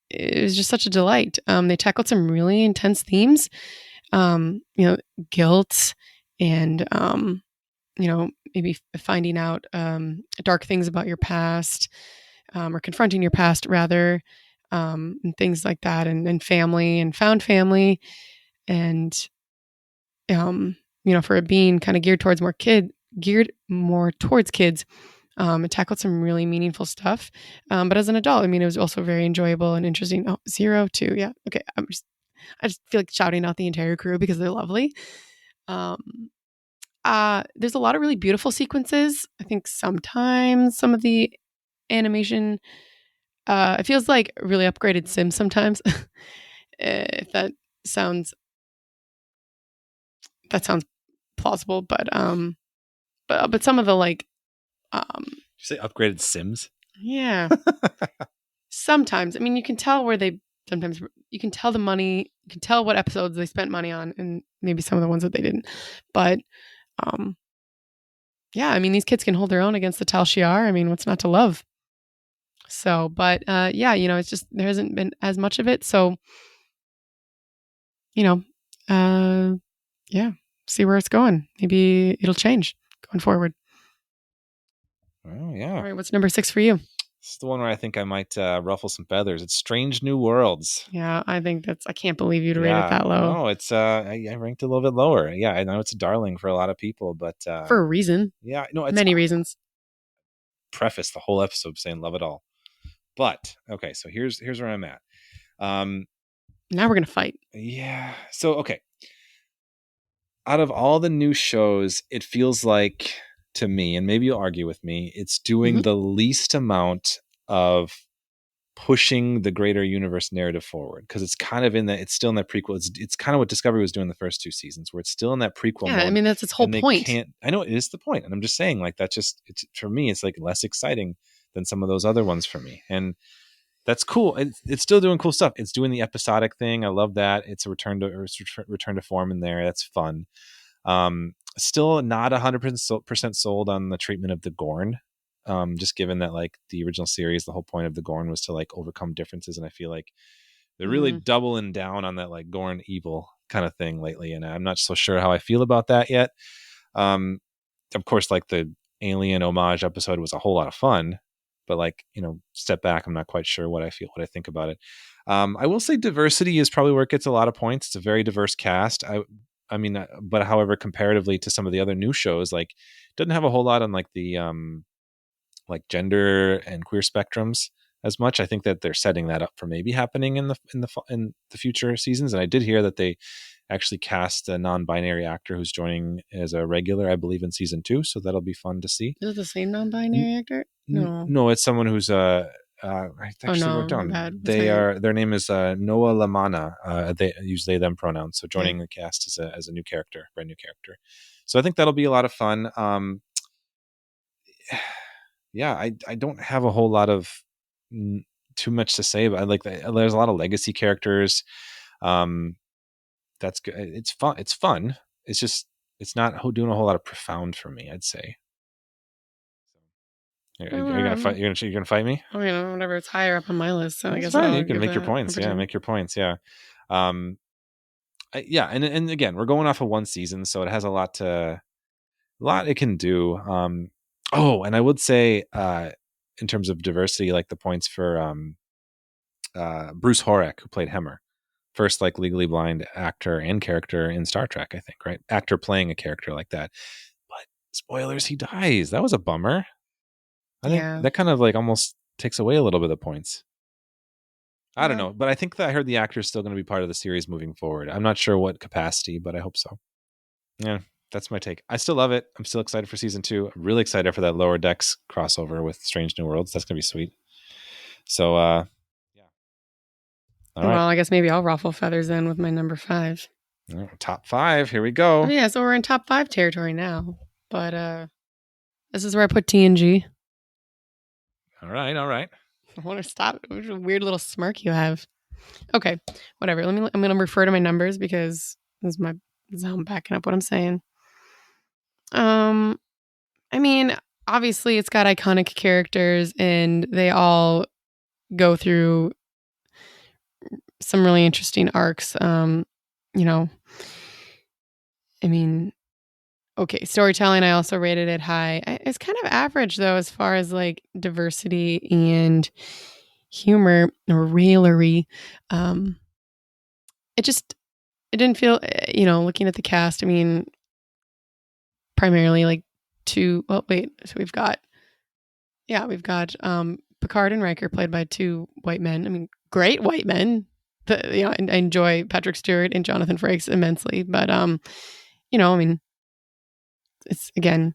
it was just such a delight. They tackled some really intense themes, guilt and, maybe finding out dark things about your past, or confronting your past rather, and things like that, and family and found family. And, for it being kind of geared more towards kids, it tackled some really meaningful stuff. But as an adult, I mean, it was also very enjoyable and interesting. Oh, 0, 2. Yeah. Okay. I just feel like shouting out the entire crew because they're lovely. There's a lot of really beautiful sequences. I think sometimes some of the animation, it feels like really upgraded Sims sometimes. If that sounds plausible, but some of the Did you say upgraded Sims? Yeah. Sometimes, I mean, you can tell sometimes you can tell the money, you can tell what episodes they spent money on, and maybe some of the ones that they didn't. But yeah, I mean, these kids can hold their own against the Tal Shiar. I mean, what's not to love? So, but yeah, it's just there hasn't been as much of it. So, yeah, see where it's going. Maybe it'll change going forward. Oh yeah. All right, what's number 6 for you? This is the one where I think I might ruffle some feathers. It's Strange New Worlds. Yeah, I think I can't believe you'd rate it that low. No, it's I ranked it a little bit lower. Yeah, I know it's a darling for a lot of people, but for a reason. Yeah, no, it's many reasons. Preface the whole episode saying love it all. But okay, so here's where I'm at. Now we're gonna fight. Yeah. So okay. Out of all the new shows, it feels like to me, and maybe you'll argue with me, it's doing the least amount of pushing the greater universe narrative forward, because it's kind of it's still in that prequel. It's kind of what Discovery was doing the first 2 seasons, where it's still in that prequel mode. I mean, that's its whole point. I know it is the point, and I'm just saying, like, that's just, it's, for me, it's like less exciting than some of those other ones for me, and that's cool. It's still doing cool stuff. It's doing the episodic thing. I love that. It's a return to form in there. That's fun. Still not 100% sold on the treatment of the Gorn. Just given that, like, the original series, the whole point of the Gorn was to, like, overcome differences, and I feel like they're really doubling down on that, like, Gorn evil kind of thing lately, and I'm not so sure how I feel about that yet. Of course, like, the Alien homage episode was a whole lot of fun, but, like, step back, I'm not quite sure what I think about it. I will say diversity is probably where it gets a lot of points. It's a very diverse cast. I mean, but however, comparatively to some of the other new shows, like, doesn't have a whole lot on, like, the like gender and queer spectrums as much. I think that they're setting that up for maybe happening in the future seasons. And I did hear that they actually cast a non-binary actor who's joining as a regular, I believe, in season 2. So that'll be fun to see. Is it the same non-binary actor? No, it's someone who's I actually wrote down. Their name is Noah Lamana. They use they them pronouns. So joining the cast as a new character, brand new character. So I think that'll be a lot of fun. Yeah, I don't have a whole lot of too much to say, but I like that there's a lot of legacy characters. That's good. It's fun. It's fun. It's just, it's not doing a whole lot of profound for me, I'd say. Are you gonna fight? You're gonna fight me? I mean, whatever. It's higher up on my list, so I guess you can make your points. Yeah, make your points. Yeah, yeah. And again, we're going off of 1 season, so it has a lot it can do. And I would say, in terms of diversity, like the points for Bruce Horak, who played Hemmer, first, like, legally blind actor and character in Star Trek, I think, right? Actor playing a character like that. But spoilers, he dies. That was a bummer. I think that kind of, like, almost takes away a little bit of the points. I don't know, but I think that I heard the actor is still going to be part of the series moving forward. I'm not sure what capacity, but I hope so. Yeah, that's my take. I still love it. I'm still excited for season 2. I'm really excited for that Lower Decks crossover with Strange New Worlds. That's going to be sweet. So, yeah. All right. Well, I guess maybe I'll ruffle feathers then with my number 5. Top 5. Here we go. Yeah, so we're in top 5 territory now. But this is where I put TNG. All right. I want to stop. What a weird little smirk you have. Okay, whatever. I'm going to refer to my numbers because this is how I'm backing up what I'm saying. I mean, obviously it's got iconic characters and they all go through some really interesting arcs. You know, I mean, okay, storytelling, I also rated it high. It's kind of average though, as far as like diversity and humor or raillery. It just, it didn't feel, looking at the cast, I mean, primarily like so we've got Picard and Riker played by two white men. I mean, great white men. I enjoy Patrick Stewart and Jonathan Frakes immensely, but I mean, it's again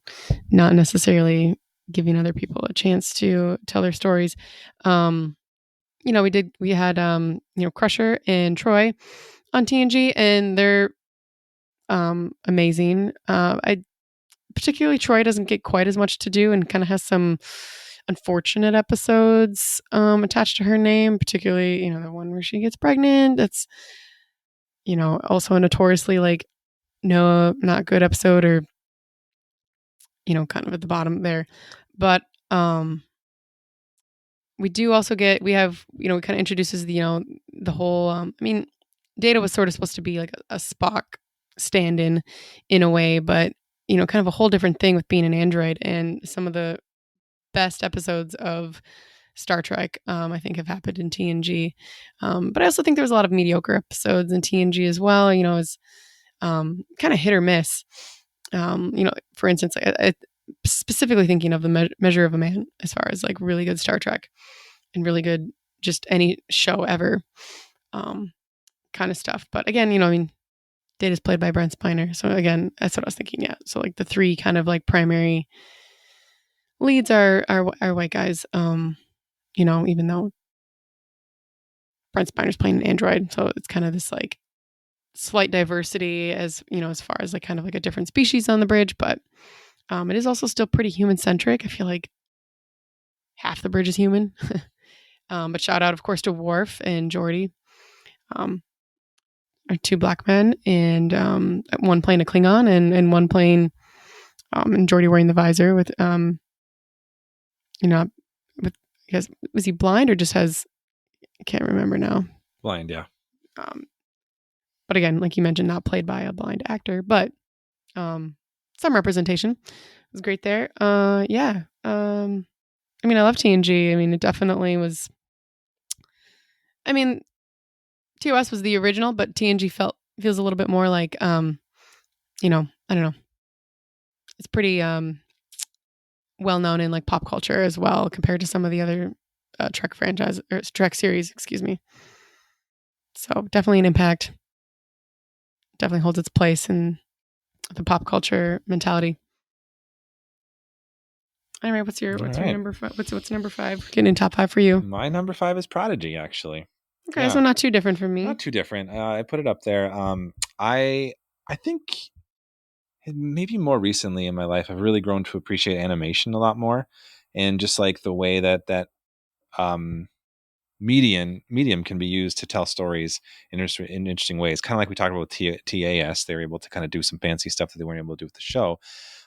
not necessarily giving other people a chance to tell their stories. We had Crusher and Troy on TNG, and they're amazing. I particularly Troy doesn't get quite as much to do and kind of has some unfortunate episodes attached to her name, particularly the one where she gets pregnant. That's also a notoriously like no not good episode, or kind of at the bottom there. But we do also get, we kind of introduces the whole I mean, Data was sort of supposed to be like a Spock stand-in in a way, but kind of a whole different thing with being an android. And some of the best episodes of Star Trek, I think, have happened in TNG. But I also think there was a lot of mediocre episodes in TNG as well. It's kind of hit or miss. For instance, I specifically thinking of the Measure of a Man, as far as like really good Star Trek and really good just any show ever, kind of stuff. But again, I mean, Data's played by Brent Spiner, so again, that's what I was thinking. Yeah, so like the three kind of like primary leads are white guys. Even though Brent Spiner's playing an android, so it's kind of this like slight diversity as far as like kind of like a different species on the bridge, but it is also still pretty human centric. I feel like half the bridge is human. But shout out, of course, to Worf and Geordi, are two black men, and one playing a Klingon, and one playing and Geordi wearing the visor with with, I guess, was he blind or just has, I can't remember now. Blind, yeah. But again, like you mentioned, not played by a blind actor, but some representation. It was great there. Yeah. I mean, I love TNG. I mean, it definitely was. I mean, TOS was the original, but TNG feels a little bit more like, I don't know. It's pretty well known in like pop culture as well compared to some of the other Trek franchise or Trek series, excuse me. So definitely an impact. Definitely holds its place in the pop culture mentality. All right, what's your number 5? What's number 5? Getting in top 5 for you. My number 5 is Prodigy, actually. Okay, yeah. So not too different from me. Not too different. I put it up there. I think maybe more recently in my life, I've really grown to appreciate animation a lot more, and just like the way that medium can be used to tell stories in interesting ways. Kind of like we talked about with TAS, they were able to kind of do some fancy stuff that they weren't able to do with the show.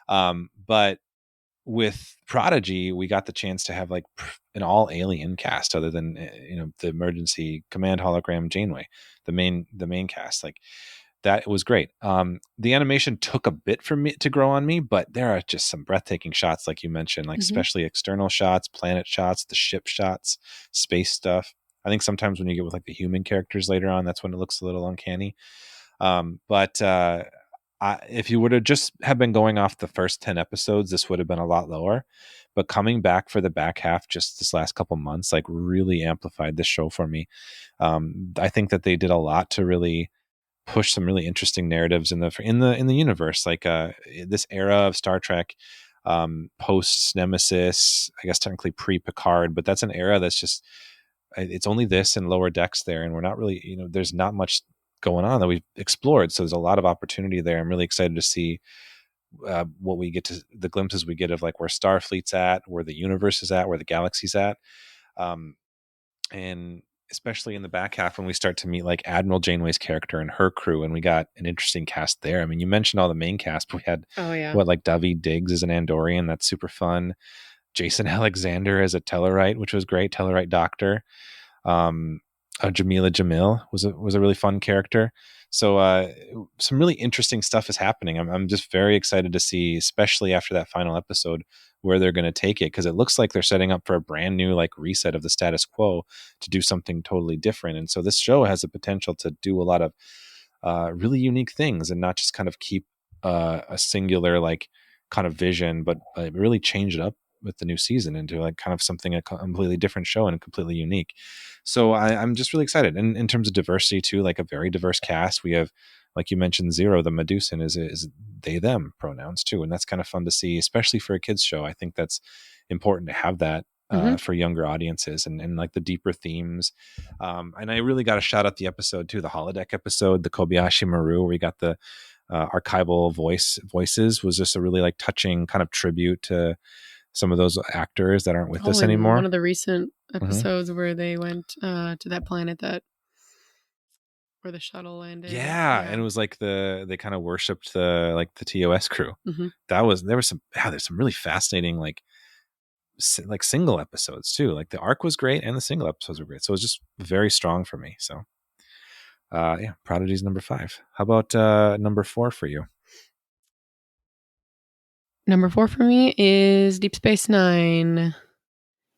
But with Prodigy, we got the chance to have like an all alien cast, other than the emergency command hologram Janeway, the main cast. Like, that was great. The animation took a bit for me to grow on me, but there are just some breathtaking shots, like you mentioned, like especially external shots, planet shots, the ship shots, space stuff. I think sometimes when you get with like the human characters later on, that's when it looks a little uncanny. But if you would have just have been going off the first 10 episodes, this would have been a lot lower. But coming back for the back half just this last couple months, like, really amplified this show for me. I think that they did a lot to really push some really interesting narratives in the universe, like this era of Star Trek, post Nemesis, I guess technically pre-Picard, but that's an era that's just, it's only this and Lower Decks there, and we're not really, there's not much going on that we've explored, so there's a lot of opportunity there. I'm really excited to see what we get to, the glimpses we get of like where Starfleet's at, where the universe is at, where the galaxy's at. and especially in the back half when we start to meet like Admiral Janeway's character and her crew, and we got an interesting cast there. I mean, you mentioned all the main cast, but we had like Daveed Diggs as an Andorian. That's super fun. Jason Alexander as a Tellarite, which was great. Tellarite doctor. Jamila Jamil was a really fun character. So some really interesting stuff is happening. I'm just very excited to see, especially after that final episode, where they're going to take it, because it looks like they're setting up for a brand new like reset of the status quo to do something totally different. And so this show has the potential to do a lot of really unique things and not just kind of keep a singular like kind of vision, but really change it up with the new season into like kind of something a completely different show and completely unique. So I'm just really excited. And in terms of diversity too, like a very diverse cast. We have, like you mentioned, Zero, the Medusan is they, them pronouns too. And that's kind of fun to see, especially for a kid's show. I think that's important to have that for younger audiences and like the deeper themes. And I really got to shout out the episode too, the holodeck episode, the Kobayashi Maru, where we got the archival voices, was just a really like touching kind of tribute to some of those actors that aren't with us anymore. One of the recent episodes where they went to that planet where the shuttle landed. Yeah, and it was like they kind of worshipped the TOS crew. There's some really fascinating like single episodes too. Like the arc was great and the single episodes were great. So it was just very strong for me. So Prodigy's number 5. How about number 4 for you? Number 4 for me is Deep Space Nine.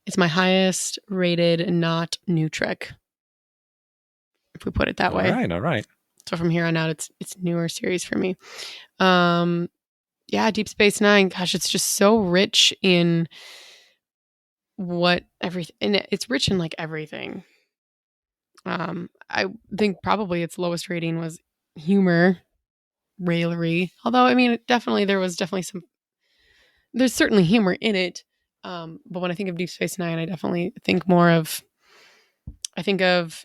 It's my highest rated not new Trek, if we put it that way. All right. So from here on out, it's newer series for me. Deep Space Nine. Gosh, it's just so rich in everything, and it's rich in like everything. I think probably its lowest rating was humor, raillery. Although I mean, there's certainly humor in it. But when I think of Deep Space Nine, I definitely think of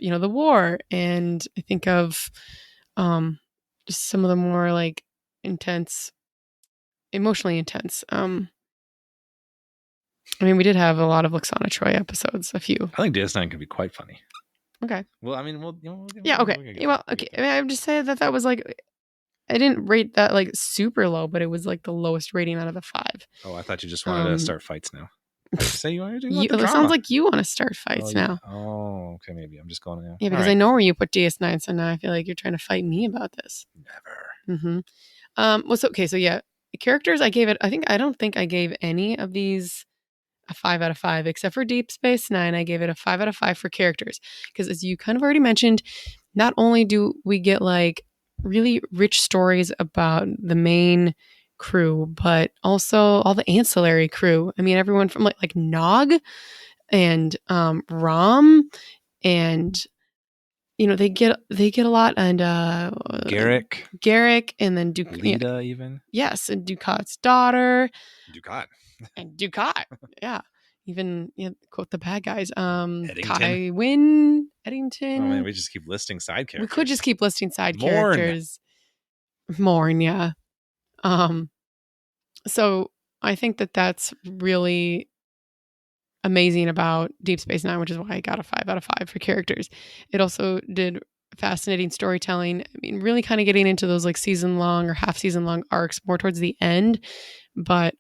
the war, and I think of just some of the more like emotionally intense. I mean, we did have a lot of Lixana Troy episodes, a few. I think DS9 could be quite funny. Okay. Well, I mean, okay. Okay. I mean, I would just say that was like, I didn't rate that like super low, but it was like the lowest rating out of the 5. Oh, I thought you just wanted to start fights now. Say you want to do it sounds like you want to start fights now. Oh, okay, maybe I'm just going now. Yeah, because I know where you put DS9, so now I feel like you're trying to fight me about this. Never. Characters, I don't think I gave any of these a 5 out of 5, except for Deep Space Nine. I gave it a 5 out of 5 for characters, because as you kind of already mentioned, not only do we get like really rich stories about the main crew, but also all the ancillary crew. I mean, everyone from like Nog and Rom, and they get a lot, and Garrick, and then Lita, even. Yes, and Ducat's daughter. Ducat. Yeah. Even quote the bad guys. Eddington. Kai Wynn, Eddington. Oh man, we just keep listing side characters. We could just keep listing side characters. Morn, yeah. So I think that's really amazing about Deep Space Nine, which is why I got a 5 out of 5 for characters. It also did fascinating storytelling. I mean, really kind of getting into those like season-long or half-season-long arcs more towards the end, but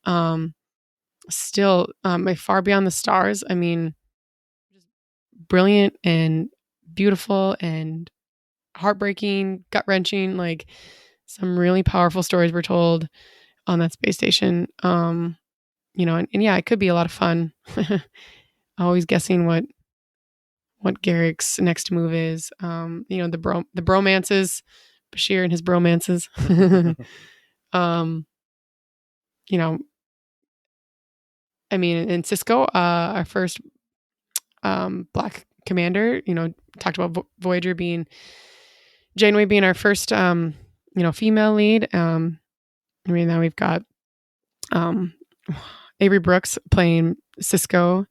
still, my Far Beyond the Stars. I mean, just brilliant and beautiful and heartbreaking, gut-wrenching. Like some really powerful stories were told on that space station. And it could be a lot of fun. Always guessing what Garrick's next move is. The bromances, Bashir and his bromances. I mean, in Cisco, our first Black commander, talked about Voyager Janeway being our first, female lead. Now we've got Avery Brooks playing Cisco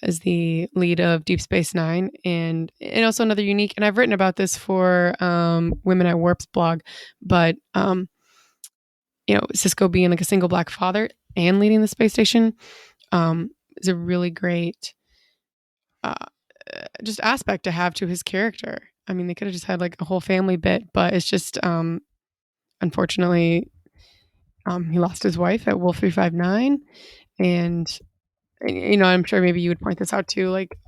as the lead of Deep Space Nine, and also another unique. And I've written about this for Women at Warp's blog, but Cisco being like a single Black father and leading the space station is a really great just aspect to have to his character. I mean, they could have just had like a whole family bit, but it's just unfortunately he lost his wife at Wolf 359, and I'm sure maybe you would point this out too, like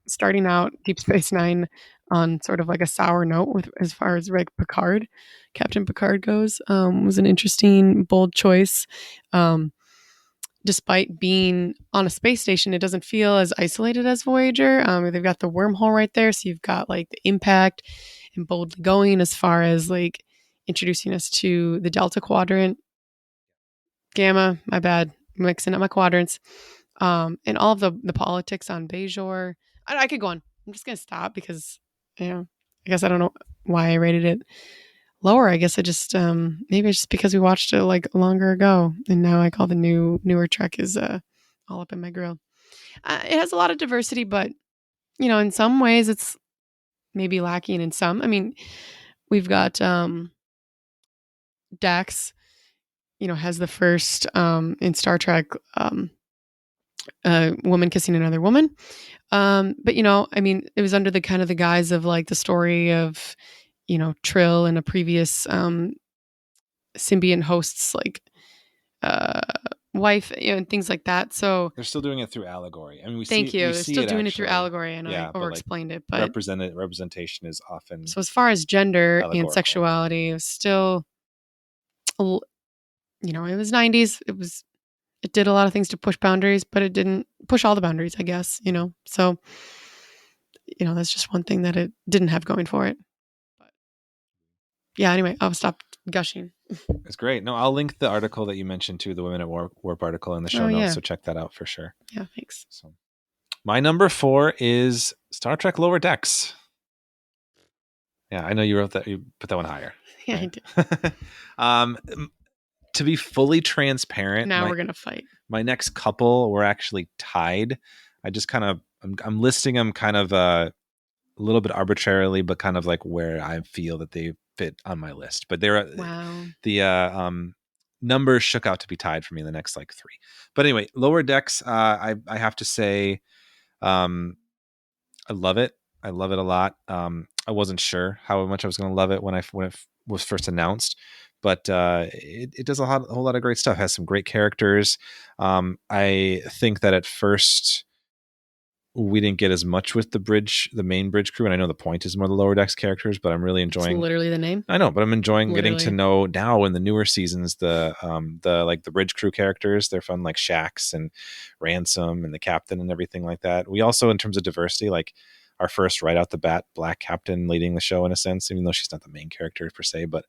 starting out Deep Space Nine on sort of like a sour note with as far as like Captain Picard goes, was an interesting, bold choice. Despite being on a space station, it doesn't feel as isolated as Voyager. They've got the wormhole right there, so you've got like the impact and boldly going as far as like introducing us to the Delta Quadrant, Gamma. My bad, mixing up my quadrants, and all of the politics on Bajor. I could go on. I'm just gonna stop because I guess I don't know why I rated it lower. I guess I just maybe it's just because we watched it like longer ago, and now like all the newer Trek is all up in my grill. It has a lot of diversity, but in some ways it's maybe lacking in some. I mean, we've got Dax, has the first in Star Trek woman kissing another woman. But I mean, it was under the kind of the guise of like the story of Trill and a previous symbiont host's like wife, and things like that. So They're still doing it through allegory. I mean, thank you. We They're see still it doing it actually. through allegory, and Yeah, I but, overexplained it. But representation is often so as far as gender and allegorical. sexuality, it was still, it was 90s. It did a lot of things to push boundaries, but it didn't push all the boundaries, I guess. So that's just one thing that it didn't have going for it. But yeah, anyway, I'll stop gushing. It's great. No, I'll link the article that you mentioned to the Women at Warp article in the show notes. Yeah. So check that out for sure. Yeah, thanks. So, my number 4 is Star Trek Lower Decks. Yeah, I know you wrote that. You put that one higher. Yeah, right? I did. To be fully transparent, now we're gonna fight. My next couple were actually tied. I just kind of I'm listing them kind of a little bit arbitrarily, but kind of like where I feel that they fit on my list. But they're the numbers shook out to be tied for me in the next like 3. But anyway, Lower Decks, I have to say, I love it. I love it a lot. I wasn't sure how much I was going to love it when it was first announced, but it does a whole lot of great stuff. It has some great characters. I think that at first we didn't get as much with the main bridge crew, and I know the point is more the Lower Decks characters, but I'm really enjoying. It's literally the name. I know, but I'm enjoying getting to know now in the newer seasons the bridge crew characters. They're fun, like Shax and Ransom and the captain and everything like that. We also, in terms of diversity, like our first right out the bat black captain leading the show in a sense, even though she's not the main character per se, but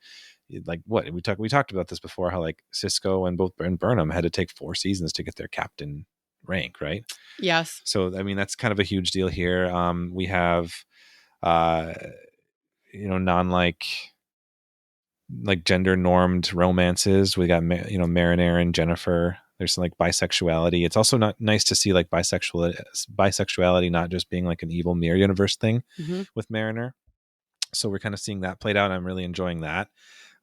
like what we talked about this before, how like Cisco and Burnham had to take 4 seasons to get their captain rank, right? Yes. So I mean, that's kind of a huge deal here. We have non like gender normed romances. We got Marinere and Jennifer. There's some like bisexuality. It's also not nice to see like bisexuality not just being like an evil mirror universe thing with Marinere. So we're kind of seeing that played out. I'm really enjoying that.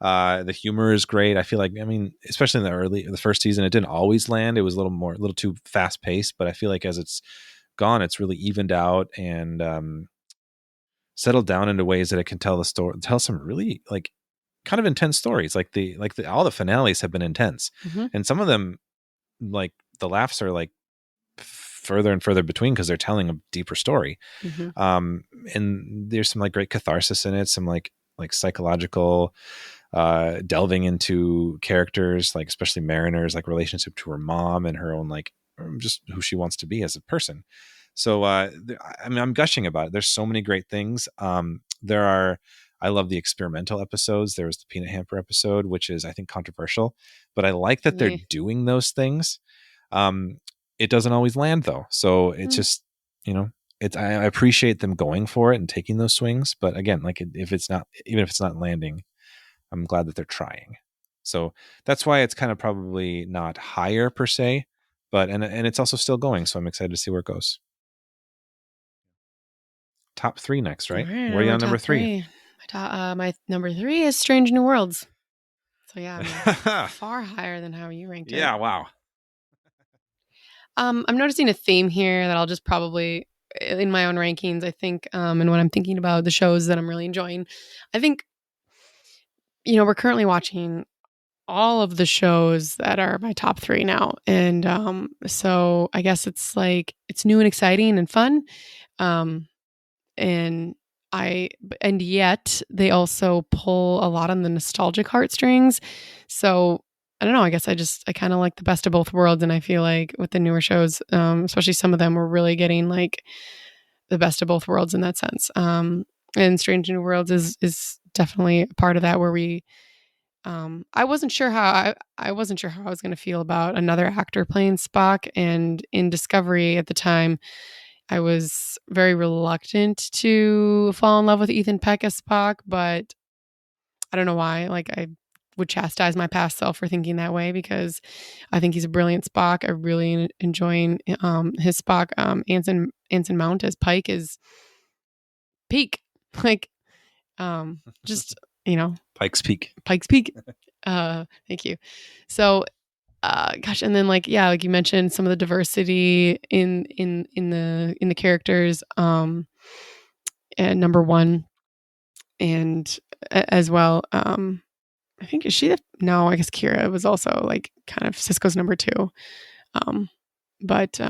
The humor is great. I feel like, I mean, especially in the first season, it didn't always land. It was a little too fast paced, but I feel like as it's gone, it's really evened out and settled down into ways that it can tell some really like kind of intense stories. Like all the finales have been intense, and some of them, like the laughs are like further and further between because they're telling a deeper story. And there's some like great catharsis in it, some like psychological delving into characters, like especially Mariner's like relationship to her mom and her own like just who she wants to be as a person. So I mean, I'm gushing about it. There's so many great things. I love the experimental episodes. There was the peanut hamper episode, which is I think controversial, but I like that they're doing those things. It doesn't always land though, so it's just I appreciate them going for it and taking those swings. But again, like even if it's not landing, I'm glad that they're trying. So that's why it's kind of probably not higher per se, but and it's also still going. So I'm excited to see where it goes. Top 3 next, right? Right, where are you on number 3? My number 3 is Strange New Worlds. So yeah, I mean, far higher than how you ranked it. Yeah, wow. I'm noticing a theme here that I'll just probably in my own rankings, I think, and when I'm thinking about the shows that I'm really enjoying, I think, we're currently watching all of the shows that are my top 3 now. And so I guess it's like it's new and exciting and fun. Um and and yet they also pull a lot on the nostalgic heartstrings. So I don't know, I guess I kind of like the best of both worlds, and I feel like with the newer shows, especially some of them, we're really getting like the best of both worlds in that sense. And Strange New Worlds is definitely a part of that, where we I wasn't sure how I wasn't sure how I was going to feel about another actor playing Spock, and in Discovery at the time, I was very reluctant to fall in love with Ethan Peck as Spock, but I don't know why. Like, I would chastise my past self for thinking that way, because I think he's a brilliant Spock. I really enjoying his Spock. Anson Mount as Pike is peak. Like, just Pike's Peak. Pike's Peak. Thank you. So, gosh, and then like you mentioned, some of the diversity in the characters, and number one, and as well, I think is she? No, I guess Kira was also like kind of Cisco's number two, but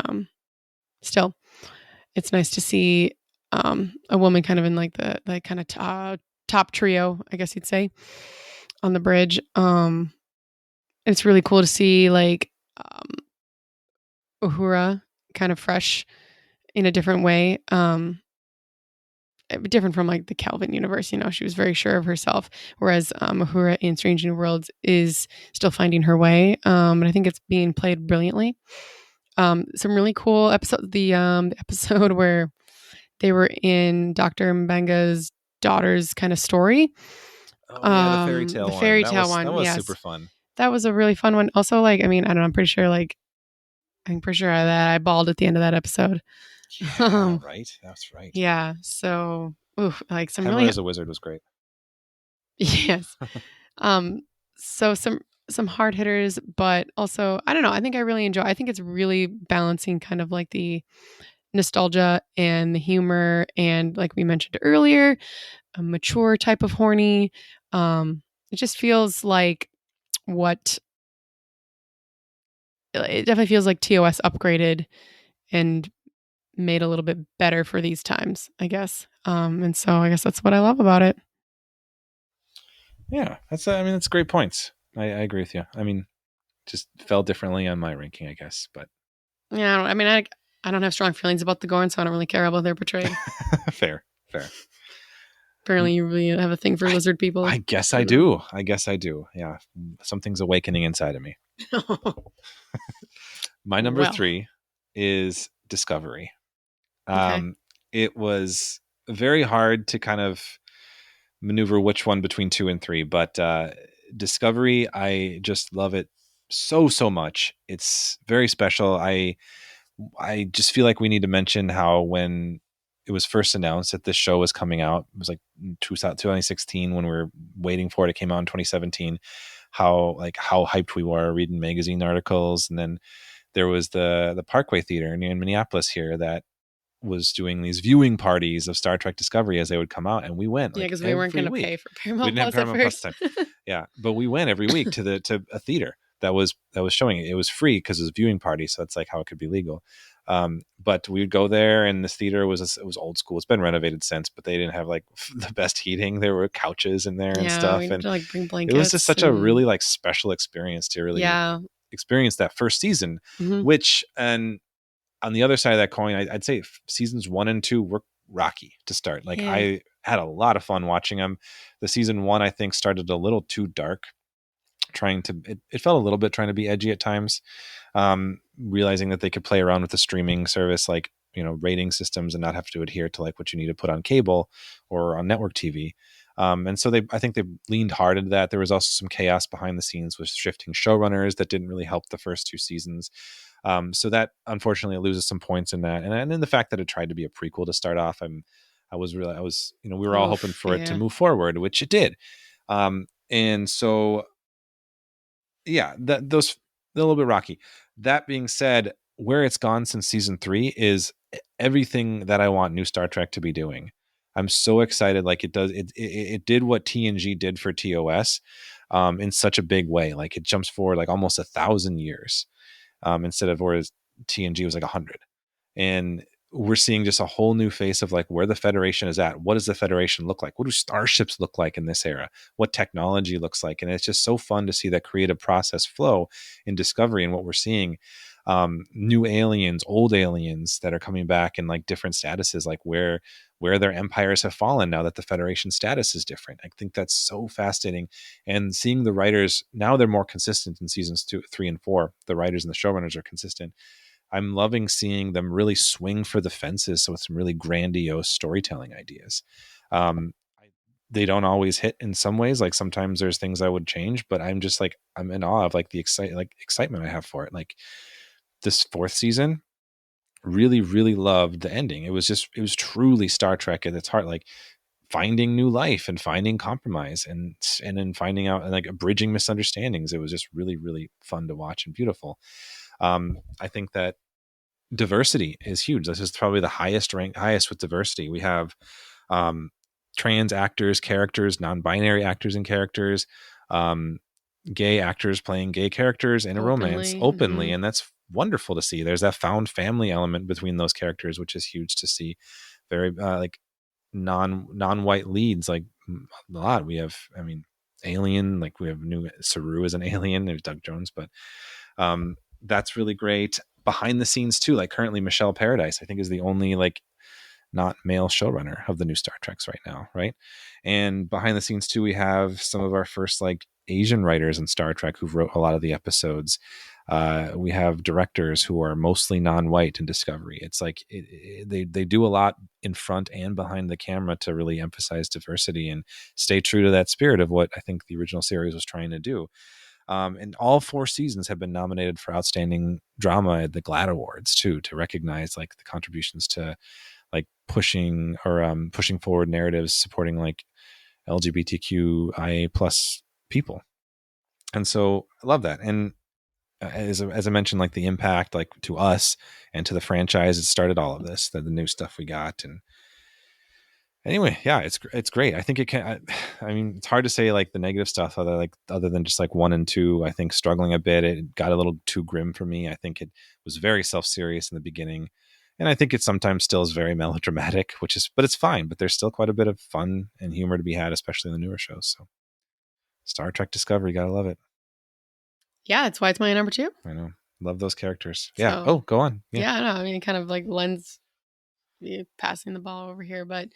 still, it's nice to see a woman kind of in like the kind of top trio, I guess you'd say, on the bridge. It's really cool to see like Uhura kind of fresh in a different way. Different from like the Kelvin universe, she was very sure of herself, whereas Uhura in Strange New Worlds is still finding her way. And I think it's being played brilliantly. Some really cool episode, the episode where they were in Dr. Mbenga's daughter's kind of story. Oh yeah, the fairy tale the one. fairy tale That one, was yes. super fun. That was a really fun one. Also, like, I mean, I don't know, I'm pretty sure that I bawled at the end of that episode. Yeah, right. That's right. Yeah. So, like some Hammer really, as a Wizard was great. yes. So some hard hitters, but also I don't know. I think I really enjoy. I think it's really balancing kind of like the nostalgia and the humor, and like we mentioned earlier, a mature type of horny. It just feels like what it definitely feels like TOS upgraded and made a little bit better for these times, I guess. And so I guess that's what I love about it. Yeah, that's great points. I agree with you. I mean, just fell differently on my ranking, I guess, but Yeah, I don't have strong feelings about the Gorn, so I don't really care about their portrayal. fair. Apparently, you really have a thing for lizard people. I guess I do. Yeah, something's awakening inside of me. My number 3 is Discovery. Okay. It was very hard to kind of maneuver which one between 2 and 3, but Discovery, I just love it so much. It's very special. I just feel like we need to mention how when it was first announced that this show was coming out, it was like 2016 when we were waiting for it. It came out in 2017. How hyped we were reading magazine articles, and then there was the Parkway Theater in Minneapolis here that was doing these viewing parties of Star Trek Discovery as they would come out, and we went. Yeah, because we weren't going to pay for Paramount Plus at first. Time. Yeah, but we went every week to a theater that was showing it. It was free because it was a viewing party, so that's like how it could be legal. But we would go there, and this theater was old school. It's been renovated since, but they didn't have like the best heating. There were couches in there and stuff, and to, like, bring blankets. It was just such a really like special experience to really experience that first season. Mm-hmm. Which, and on the other side of that coin, I'd say seasons 1 and 2 were rocky to start. Like I had a lot of fun watching them. The season 1, I think, started a little too dark. It felt a little bit trying to be edgy at times, realizing that they could play around with the streaming service, like, rating systems, and not have to adhere to like what you need to put on cable or on network TV. And so I think they leaned hard into that. There was also some chaos behind the scenes with shifting showrunners that didn't really help the first 2 seasons. So that unfortunately loses some points in that. And then the fact that it tried to be a prequel to start off, we were all hoping for it to move forward, which it did. And so, yeah, those a little bit rocky. That being said, where it's gone since season 3 is everything that I want new Star Trek to be doing. I'm so excited. Like it did what TNG did for TOS in such a big way. Like it jumps forward like almost 1,000 years instead of whereas TNG was like 100. And we're seeing just a whole new face of like where the Federation is at. What does the Federation look like? What do starships look like in this era? What technology looks like? And it's just so fun to see that creative process flow in Discovery and what we're seeing. New aliens, old aliens that are coming back in like different statuses, like where their empires have fallen now that the Federation status is different. I think that's so fascinating. And seeing the writers, now they're more consistent in seasons 2, 3, and 4. The writers and the showrunners are consistent. I'm loving seeing them really swing for the fences with some really grandiose storytelling ideas. They don't always hit in some ways. Like sometimes there's things I would change, but I'm just like, I'm in awe of like the excitement I have for it. Like this 4th season, really, really loved the ending. It was truly Star Trek at its heart, like finding new life and finding compromise and then finding out and like bridging misunderstandings. It was just really, really fun to watch and beautiful. I think that diversity is huge. This is probably the highest with diversity. We have trans actors, characters, non-binary actors and characters, gay actors playing gay characters in a romance openly. And that's wonderful to see. There's that found family element between those characters, which is huge to see. Very like non-white leads, like a lot. We have, I mean, Alien, like we have new Saru as an alien. There's Doug Jones, but that's really great. Behind the scenes too, like currently Michelle Paradise, I think, is the only like not male showrunner of the new Star Treks right now, right? And behind the scenes too, we have some of our first like Asian writers in Star Trek who've wrote a lot of the episodes. We have directors who are mostly non-white in Discovery. It's like they do a lot in front and behind the camera to really emphasize diversity and stay true to that spirit of what I think the original series was trying to do. And all 4 seasons have been nominated for outstanding drama at the GLAAD Awards too, to recognize like the contributions to like pushing forward narratives supporting like LGBTQIA plus people. And so I love that. And as I mentioned, like the impact like to us and to the franchise, it started all of this, the new stuff we got. And anyway, yeah, it's great. I think it can. I mean, it's hard to say like the negative stuff other than just like 1 and 2. I think struggling a bit. It got a little too grim for me. I think it was very self-serious in the beginning, and I think it sometimes still is very melodramatic, but it's fine. But there's still quite a bit of fun and humor to be had, especially in the newer shows. So, Star Trek Discovery, gotta love it. Yeah, that's why it's my number 2. I know, love those characters. Yeah. So, go on. Yeah, I know. I mean, it kind of like lends passing the ball over here, but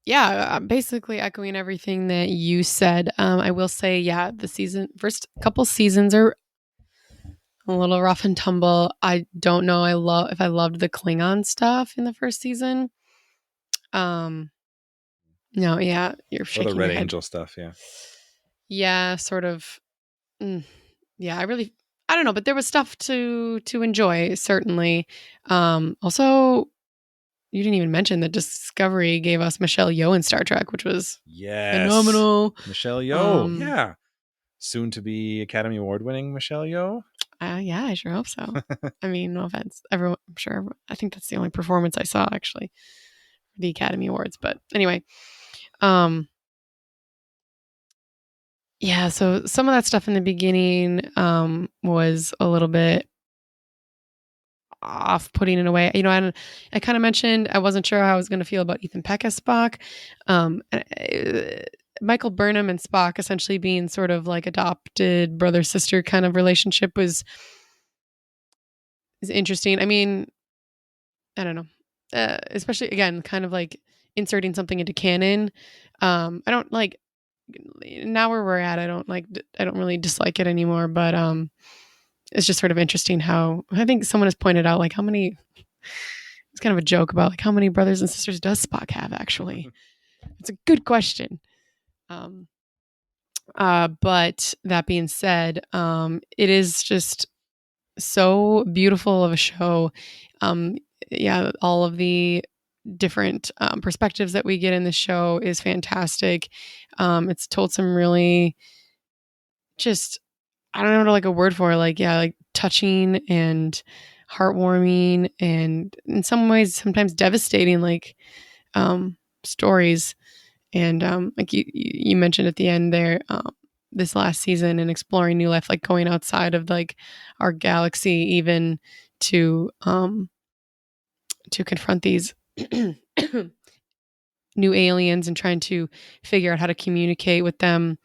yeah, basically echoing everything that you said. I will say, yeah, the first couple seasons are a little rough and tumble. I don't know. If I loved the Klingon stuff in the first season. No, yeah, you're shaking the Red your head. Angel stuff. Yeah. Yeah, sort of. Yeah, I don't know, but there was stuff to enjoy, certainly. Also, you didn't even mention that Discovery gave us Michelle Yeoh in Star Trek, which was phenomenal. Michelle Yeoh, yeah. Soon to be Academy Award winning Michelle Yeoh. Yeah, I sure hope so. I mean, no offense. I'm sure. I think that's the only performance I saw actually for the Academy Awards. But anyway, yeah, so some of that stuff in the beginning was a little bit off-putting in a way. You know, I kind of mentioned I wasn't sure how I was going to feel about Ethan Peck as Spock. Michael Burnham and Spock essentially being sort of like adopted brother-sister kind of relationship is interesting. I mean, I don't know. Especially, again, kind of like inserting something into canon. I don't like... Now where we're at, I don't really dislike it anymore, but it's just sort of interesting how I think someone has pointed out like how many, it's kind of a joke about like how many brothers and sisters does Spock have actually. It's a good question. But that being said, it is just so beautiful of a show. Yeah, all of the different perspectives that we get in the show is fantastic. It's told some really just, I don't know what like a word for, like, yeah, like touching and heartwarming, and in some ways sometimes devastating, like stories. And like you mentioned at the end there, this last season, and exploring new life, like going outside of like our galaxy, even to confront these new aliens and trying to figure out how to communicate with them,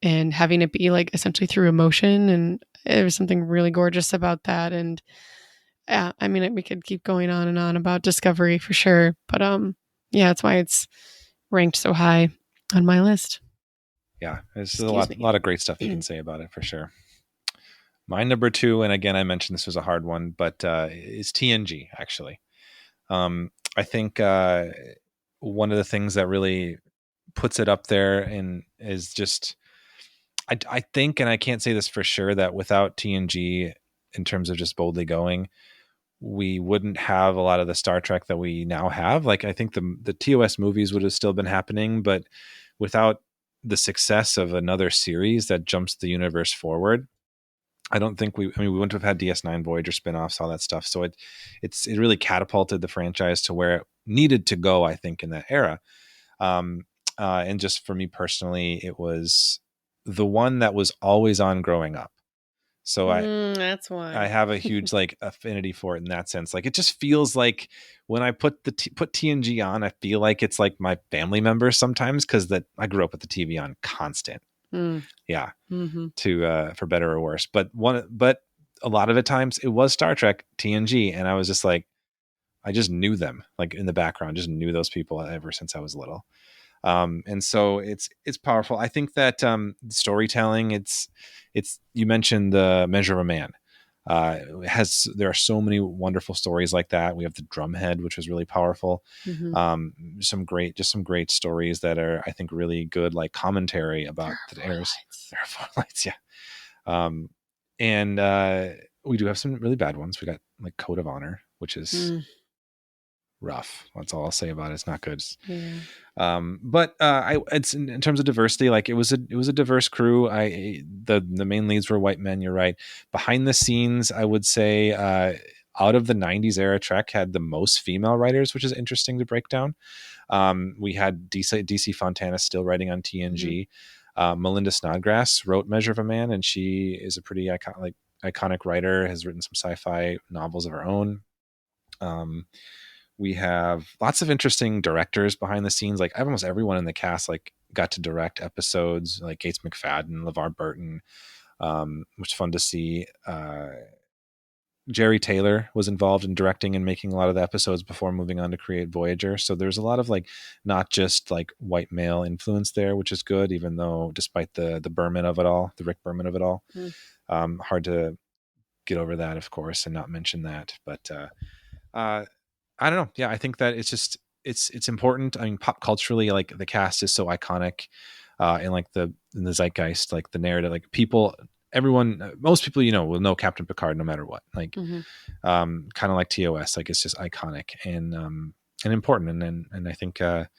and having it be like essentially through emotion. And there was something really gorgeous about that. And yeah, I mean, we could keep going on and on about Discovery for sure, but yeah, that's why it's ranked so high on my list. Yeah, there's Excuse a me. lot of great stuff you can say about it for sure. My number 2, and again, I mentioned this was a hard one, but is TNG, actually. I think one of the things that really puts it up there and is just, I think, and I can't say this for sure, that without TNG, in terms of just boldly going, we wouldn't have a lot of the Star Trek that we now have. Like, I think the TOS movies would have still been happening, but without the success of another series that jumps the universe forward, I don't think we wouldn't have had DS9, Voyager spinoffs, all that stuff. So it really catapulted the franchise to where it needed to go, I think, in that era. And just for me personally, it was the one that was always on growing up. So That's why I have a huge like affinity for it in that sense. Like, it just feels like when I put TNG on, I feel like it's like my family members sometimes, because that I grew up with the TV on constant. Yeah. Mm-hmm. To for better or worse. But a lot of the times it was Star Trek, TNG, and I was just like, I just knew them, like in the background, just knew those people ever since I was little. And so it's powerful. I think that storytelling, it's you mentioned The Measure of a Man. There are so many wonderful stories like that. We have The Drumhead, which was really powerful. Mm-hmm. Some great stories that are, I think, really good, like commentary about the airs. There are four lights, yeah. And we do have some really bad ones. We got like Code of Honor, which is rough. That's all I'll say about it. It's not good. Yeah. But it's in terms of diversity, like it was a diverse crew. The main leads were white men. You're right. Behind the scenes, I would say, out of the 90s era, Trek had the most female writers, which is interesting to break down. We had DC Fontana still writing on TNG. Melinda Snodgrass wrote Measure of a Man, and she is a pretty iconic writer, has written some sci-fi novels of her own. We have lots of interesting directors behind the scenes. Like, almost everyone in the cast like got to direct episodes, like Gates McFadden, LeVar Burton, which is fun to see. Jerry Taylor was involved in directing and making a lot of the episodes before moving on to create Voyager. So there's a lot of like, not just like white male influence there, which is good, even though despite the Berman of it all, the Rick Berman of it all, hard to get over that, of course, and not mention that. But I don't know. Yeah, I think that it's just it's important. I mean, pop culturally, like the cast is so iconic, and like in the zeitgeist, like the narrative, like most people will know Captain Picard no matter what. Like, kind of like TOS, like it's just iconic and important, and I think it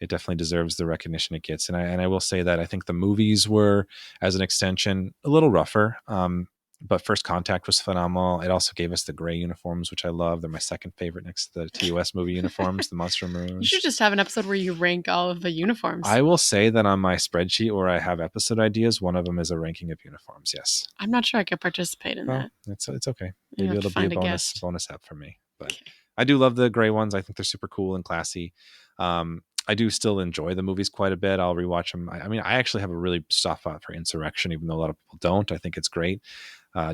definitely deserves the recognition it gets. And I will say that I think the movies were, as an extension, a little rougher. But First Contact was phenomenal. It also gave us the gray uniforms, which I love. They're my second favorite next to the TOS movie uniforms, the Monster Maroons. You should just have an episode where you rank all of the uniforms. I will say that on my spreadsheet where I have episode ideas, one of them is a ranking of uniforms. Yes. I'm not sure I could participate in that. It's okay. You Maybe have to it'll be a find a bonus app for me. But I do love the gray ones. I think they're super cool and classy. I do still enjoy the movies quite a bit. I'll rewatch them. I mean, I actually have a really soft spot for Insurrection, even though a lot of people don't. I think it's great.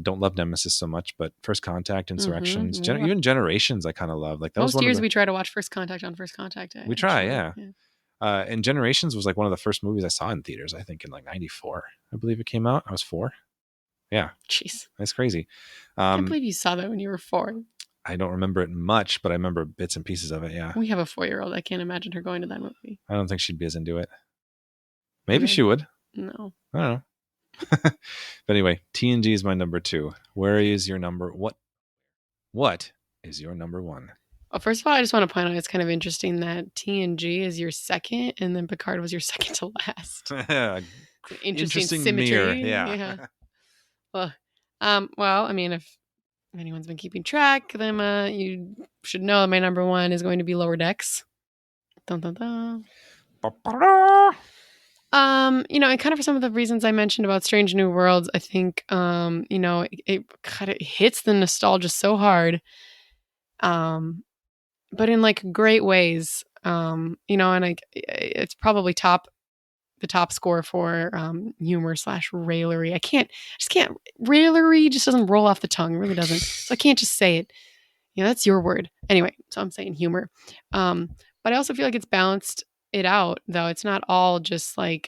Don't love Nemesis so much, but First Contact, Insurrections, even Generations, I kind of love. Like, that was most one years of we try to watch First Contact on First Contact Day. We try, yeah. And Generations was like one of the first movies I saw in theaters. I think in like '94, I believe it came out. I was 4. Yeah, jeez, that's crazy. I can't believe you saw that when you were 4. I don't remember it much, but I remember bits and pieces of it. Yeah, we have a 4-year-old. I can't imagine her going to that movie. I don't think she'd be as into it. Maybe she would. No, I don't know. But anyway, TNG is my number 2. Where is your number? What is your number 1? Well, first of all, I just want to point out it's kind of interesting that TNG is your second, and then Picard was your second to last. Interesting symmetry. Mirror. Yeah. Well, Well, I mean, if anyone's been keeping track, then you should know that my number one is going to be Lower Decks. Dun, dun, dun. And kind of for some of the reasons I mentioned about Strange New Worlds, I think, it kind of hits the nostalgia so hard, but in like great ways. And it's probably the top score for humor / raillery. Raillery just doesn't roll off the tongue. It really doesn't. So I can't just say it. That's your word. Anyway, so I'm saying humor. But I also feel like it's balanced it out, though. It's not just a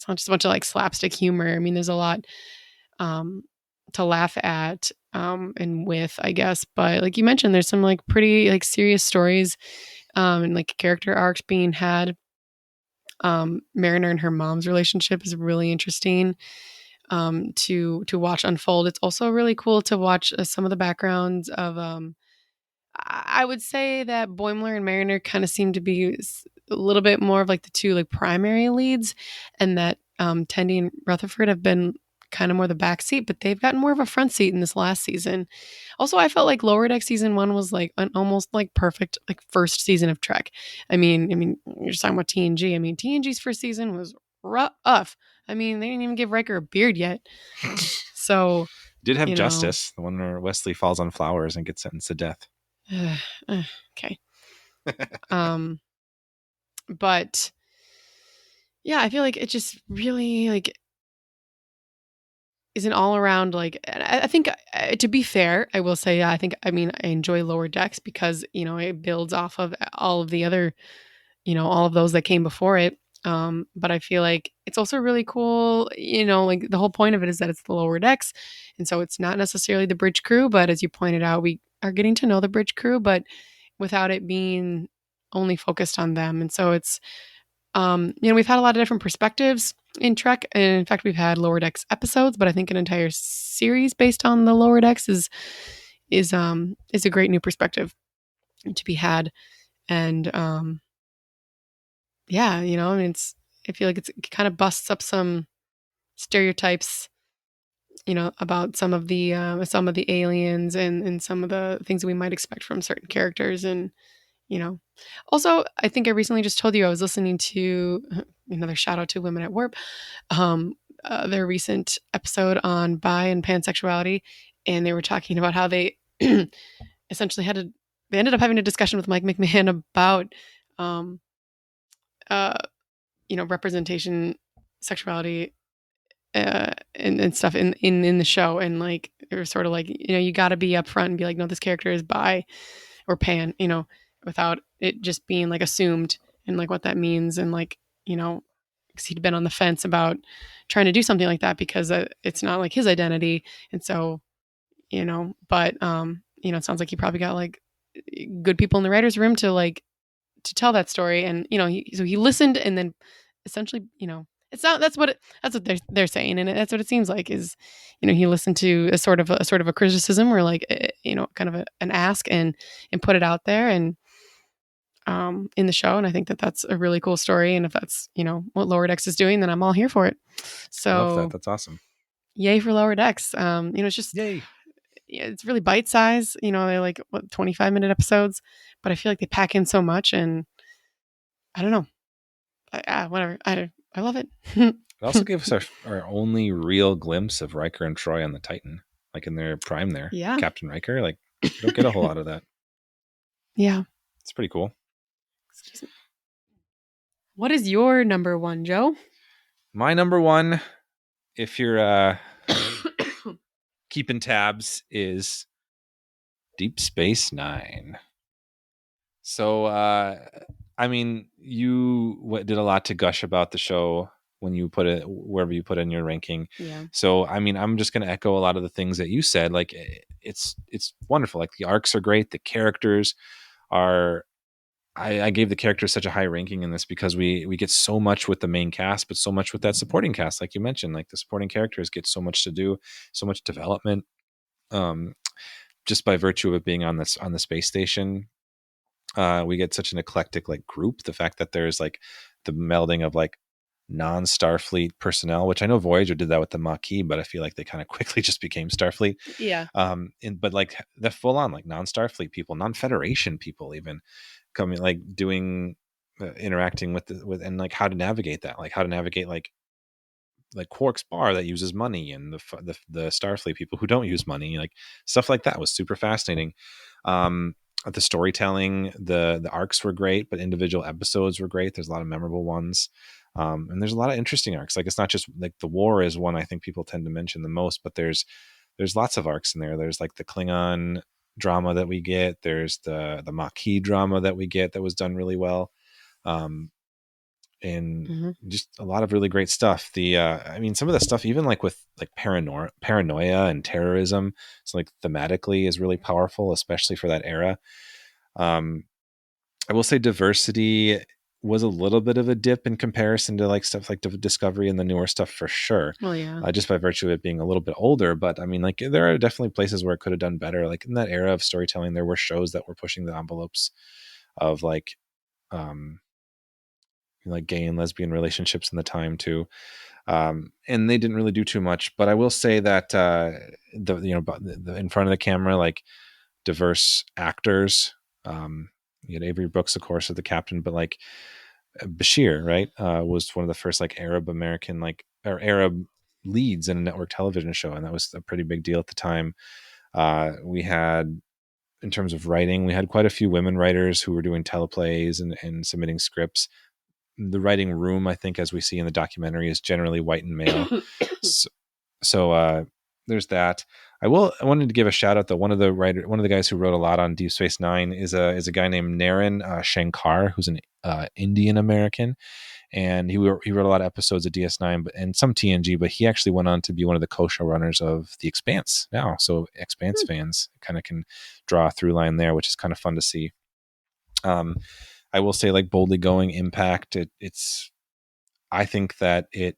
bunch of like slapstick humor. I mean, there's a lot to laugh at and with, I guess. But like you mentioned, there's some like pretty like serious stories and like character arcs being had. Mariner and her mom's relationship is really interesting to watch unfold. It's also really cool to watch some of the backgrounds of I would say that Boimler and Mariner kind of seem to be a little bit more of like the two like primary leads, and that Tendi and Rutherford have been kind of more the back seat, but they've gotten more of a front seat in this last season. Also, I felt like Lower Deck season 1 was like an almost like perfect like first season of Trek. I mean, you're just talking about TNG. I mean, TNG's first season was rough. I mean, they didn't even give Riker a beard yet. So Did have Justice, the one where Wesley falls on flowers and gets sentenced to death. Okay. But yeah, I feel like it just really like is an all around like. I think to be fair, I will say I enjoy Lower Decks because it builds off of all of the other all of those that came before it. But I feel like it's also really cool. Like the whole point of it is that it's the Lower Decks, and so it's not necessarily the bridge crew. But as you pointed out, we are getting to know the bridge crew, but without it being only focused on them. And so it's, we've had a lot of different perspectives in Trek. And in fact, we've had Lower Decks episodes, but I think an entire series based on the Lower Decks is a great new perspective to be had. And yeah, I feel like it kind of busts up some stereotypes, about some of the aliens and some of the things that we might expect from certain characters. And also, I think I recently just told you I was listening to another shout out to Women at Warp, their recent episode on bi and pansexuality, and they were talking about how they essentially they ended up having a discussion with Mike McMahon about, representation, sexuality, and stuff in the show, and like it was sort of like you got to be upfront and be like, no, this character is bi or pan, without it just being like assumed and like what that means. And like, because he'd been on the fence about trying to do something like that because it's not like his identity. And so, but, it sounds like he probably got like good people in the writer's room to tell that story. And, so he listened and then essentially, it's not, that's what they're saying. And that's what it seems like is, he listened to a sort of a criticism or like, kind of an ask and put it out there and, in the show. And I think that that's a really cool story. And if that's, what Lower Decks is doing, then I'm all here for it. So I love that. That's awesome. Yay for Lower Decks. It's just, yay. It's really bite size, they're like 25-minute episodes, but I feel like they pack in so much and I don't know. Whatever. I love it. It also gave us our only real glimpse of Riker and Troy on the Titan, like in their prime there. Yeah. Captain Riker, like you don't get a whole lot of that. Yeah. It's pretty cool. What is your number one, Joe? My number one, if you're keeping tabs, is Deep Space Nine. So, you did a lot to gush about the show when you put it wherever you put it in your ranking. Yeah. So, I'm just going to echo a lot of the things that you said. Like, it's wonderful. Like, the arcs are great. The characters are. I gave the characters such a high ranking in this because we get so much with the main cast, but so much with that supporting cast. Like you mentioned, like the supporting characters get so much to do, so much development, just by virtue of it being on the space station. We get such an eclectic like group. The fact that there's like the melding of like non-Starfleet personnel, which I know Voyager did that with the Maquis, but I feel like they kind of quickly just became Starfleet. Yeah. But like the full on like non-Starfleet people, non-Federation people, even coming like doing interacting with and like how to navigate that, like how to navigate like Quark's bar that uses money, and the Starfleet people who don't use money, like stuff like that was super fascinating. The storytelling, the arcs were great, but individual episodes were great. There's a lot of memorable ones. And there's a lot of interesting arcs. Like it's not just like the war is one I think people tend to mention the most, but there's lots of arcs in there. There's like the Klingon drama that we get. There's the Maquis drama that we get that was done really well. And just a lot of really great stuff. I mean, some of the stuff, even like with like paranoia and terrorism, it's like thematically is really powerful, especially for that era. I will say diversity was a little bit of a dip in comparison to like stuff like Discovery and the newer stuff for sure. Well, yeah. Just by virtue of it being a little bit older. But I mean, like there are definitely places where it could have done better. Like in that era of storytelling, there were shows that were pushing the envelopes of like gay and lesbian relationships in the time too. And they didn't really do too much, but I will say that in front of the camera, like diverse actors, you had Avery Brooks, of course, as the captain, but like Bashir, right, was one of the first like Arab American or Arab leads in a network television show, and that was a pretty big deal at the time. We had, in terms of writing, we had quite a few women writers who were doing teleplays and submitting scripts. The writing room, I think, as we see in the documentary, is generally white and male. So there's that. I wanted to give a shout out that one of the guys who wrote a lot on Deep Space Nine is a guy named Naren Shankar, who's an Indian American, and he wrote a lot of episodes of DS9, and some TNG. But he actually went on to be one of the co-showrunners of The Expanse now. So Expanse fans kind of can draw a through line there, which is kind of fun to see. I will say, like, boldly going Impact, I think that it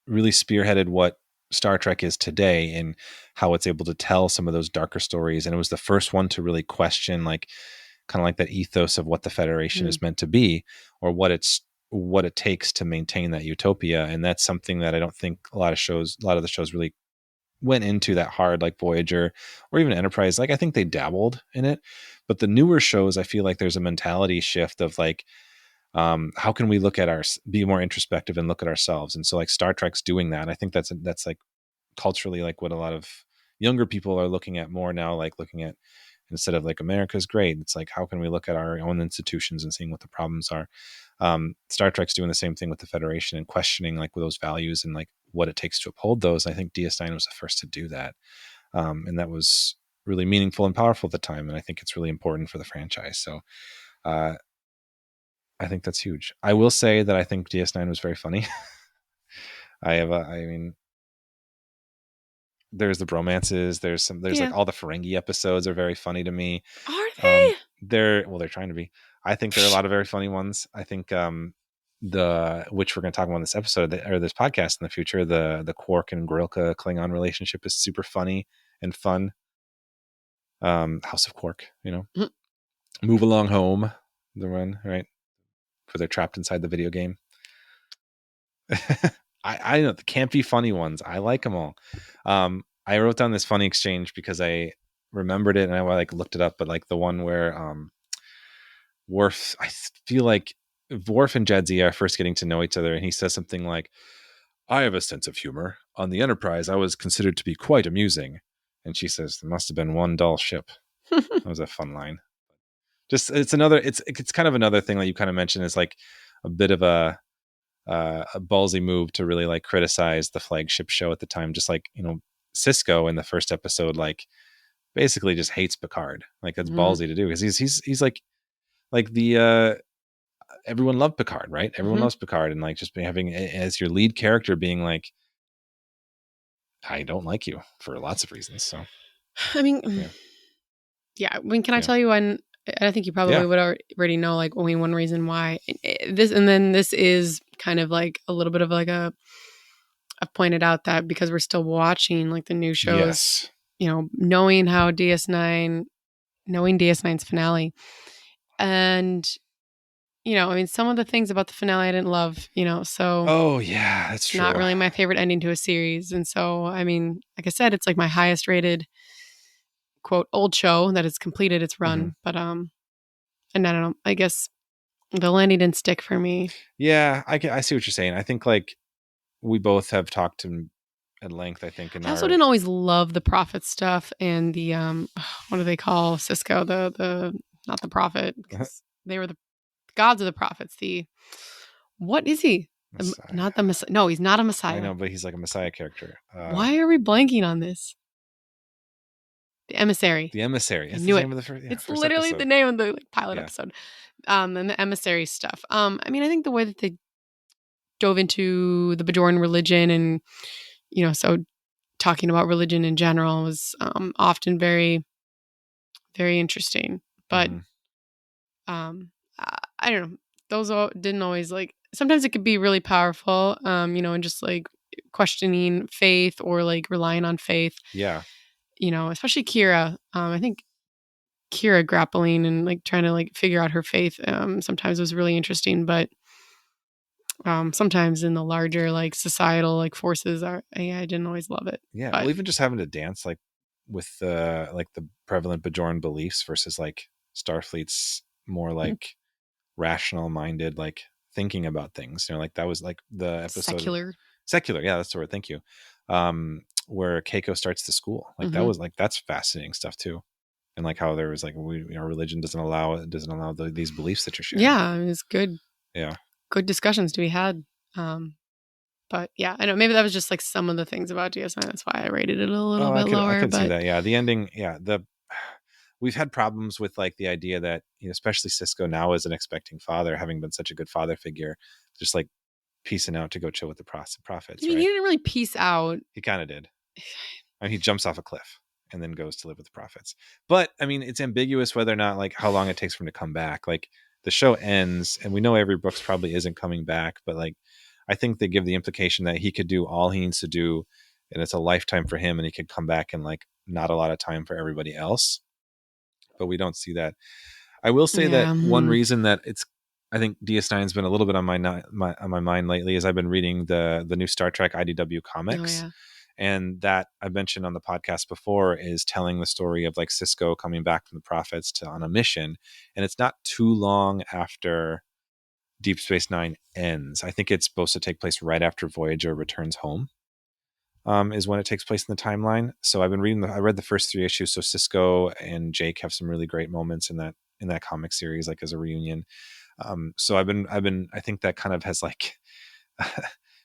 really spearheaded what Star Trek is today and how it's able to tell some of those darker stories. And it was the first one to really question, like, kind of like that ethos of what the Federation is meant to be, or what it takes to maintain that utopia. And that's something that I don't think a lot of the shows really went into that hard, like Voyager or even Enterprise. Like, I think they dabbled in it, but the newer shows, I feel like there's a mentality shift of like, how can we be more introspective and look at ourselves? And so like Star Trek's doing that. I think that's like culturally like what a lot of younger people are looking at more now, like looking at, instead of like America's great, it's like, how can we look at our own institutions and seeing what the problems are? Star Trek's doing the same thing with the Federation and questioning like those values and like what it takes to uphold those. I think DS9 was the first to do that. And that was really meaningful and powerful at the time. And I think it's really important for the franchise. So, I think that's huge. I will say that I think DS9 was very funny. I mean, there's the bromances. There's like all the Ferengi episodes are very funny to me. Are they? They're trying to be. I think there are a lot of very funny ones. I think which we're going to talk about in this episode or this podcast in the future, the Quark and Grilka Klingon relationship is super funny and fun. House of Quark, Move Along Home, the one, right? Where they're trapped inside the video game. I know the campy funny ones. I like them all. I wrote down this funny exchange because I remembered it and I like looked it up, but like the one where Worf, I feel like Worf and Jadzia are first getting to know each other, and he says something like, "I have a sense of humor. On the Enterprise, I was considered to be quite amusing." And she says, "There must have been one dull ship." That was a fun line. Just it's kind of another thing that you kind of mentioned is like a bit of a ballsy move to really like criticize the flagship show at the time. Just like, Cisco in the first episode, like basically just hates Picard. Like that's ballsy to do because he's like the everyone loved Picard, right? Everyone loves Picard, and like just having as your lead character being like, I don't like you for lots of reasons. So, I mean, yeah. I mean, can I tell you one? I think you probably would already know, like, only one reason why this, and then this is kind of like a little bit of like I've pointed out that because we're still watching like the new shows, knowing DS9's finale, and I mean, some of the things about the finale I didn't love, so Oh yeah, that's true. not really my favorite ending to a series. And so, I mean, like I said, it's like my highest rated quote old show that has completed its run. But and I don't know, I guess the landing didn't stick for me. Yeah, I see what you're saying. I think like we both have talked at length, I think, in I also our didn't always love the prophet stuff and the what do they call Cisco? The not the prophet, because they were the gods of the prophets. The what is he? Messiah. Not the Messiah. No, he's not a Messiah. I know, but he's like a Messiah character. Why are we blanking on this? The emissary. The emissary. It's knew the it. name of the first. Yeah, It's first literally episode. the name of the pilot Yeah. episode. And the emissary stuff. I mean, I think the way that they dove into the Bajoran religion and so talking about religion in general was often very, very interesting. But I don't know. Those didn't always like. Sometimes it could be really powerful, and just like questioning faith or like relying on faith. Yeah. Especially Kira. I think Kira grappling and like trying to like figure out her faith sometimes was really interesting, but sometimes in the larger like societal like forces I didn't always love it. Yeah. But Well, even just having to dance like with the prevalent Bajoran beliefs versus like Starfleet's more like rational minded, like thinking about things. Like that was like the episode secular. Yeah, that's the word. Thank you. Where Keiko starts the school. Like that was like, that's fascinating stuff too. And like how there was like, our religion doesn't allow these beliefs that you're sharing. Yeah. It was good. Yeah. Good discussions to be had. But yeah, I know maybe that was just like some of the things about DS9. That's why I rated it a little bit lower. I could see that. Yeah. The ending. Yeah. We've had problems with like the idea that, especially Cisco now as an expecting father, having been such a good father figure, just like piecing out to go chill with the prophets. I mean, right? He didn't really piece out. He kind of did. I mean, he jumps off a cliff and then goes to live with the prophets. But I mean, it's ambiguous whether or not like how long it takes for him to come back. Like the show ends and we know Avery Brooks probably isn't coming back, but like, I think they give the implication that he could do all he needs to do and it's a lifetime for him and he could come back in like not a lot of time for everybody else. But we don't see that. I will say that one reason that I think DS9 has been a little bit on my mind lately is I've been reading the new Star Trek IDW comics. And that I mentioned on the podcast before is telling the story of like Cisco coming back from the prophets on a mission. And it's not too long after Deep Space Nine ends. I think it's supposed to take place right after Voyager returns home. Is when it takes place in the timeline. So I've been reading I read the first 3 issues. So Cisco and Jake have some really great moments in that comic series, like as a reunion. So I think that kind of has like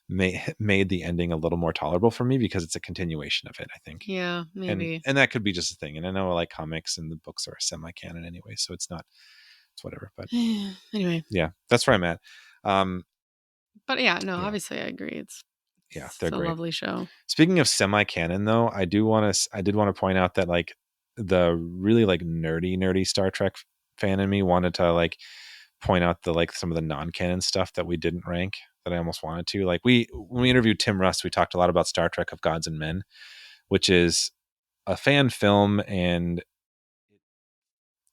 made the ending a little more tolerable for me because it's a continuation of it, I think. Yeah, maybe. And that could be just a thing. And I know I like comics and the books are semi-canon anyway, so it's whatever. But anyway. Yeah, that's where I'm at. But yeah, no, obviously I agree. They're a great. Lovely show. Speaking of semi-canon though, I did want to point out that like the really like nerdy Star Trek fan in me wanted to like point out the like some of the non-canon stuff that we didn't rank that I almost wanted to. Like when we interviewed Tim Russ, we talked a lot about Star Trek of Gods and Men, which is a fan film and it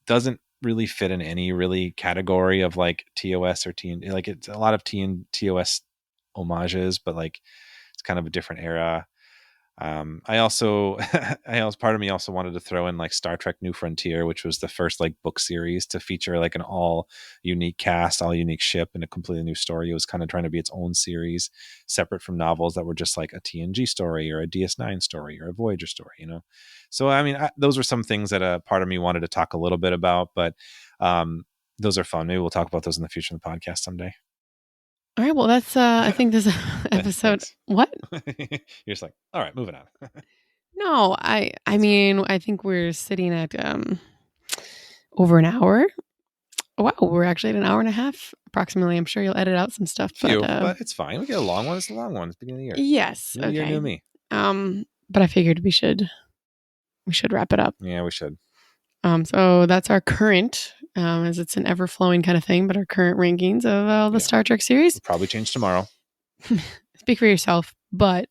doesn't really fit in any really category of like TOS or TN. Like it's a lot of TOS homages, but like it's kind of a different era. I also part of me also wanted to throw in like Star Trek New Frontier, which was the first like book series to feature like an all unique cast, all unique ship, and a completely new story. It was kind of trying to be its own series, separate from novels that were just like a TNG story or a DS9 story or a Voyager story, So I mean, those were some things that a part of me wanted to talk a little bit about, but those are fun. Maybe we'll talk about those in the future in the podcast someday. All right. Well, that's I think this episode. What? You're just like, all right, moving on. No, I mean, I think we're sitting at over an hour. Wow, we're actually at an hour and a half approximately. I'm sure you'll edit out some stuff, but it's fine. We get a long one. It's the long one. It's the beginning of the year. Yes. New year, new me. But I figured we should wrap it up. Yeah, we should. So that's our current, as it's an ever flowing kind of thing, but our current rankings of all the Star Trek series. It'll probably change tomorrow. Speak for yourself. But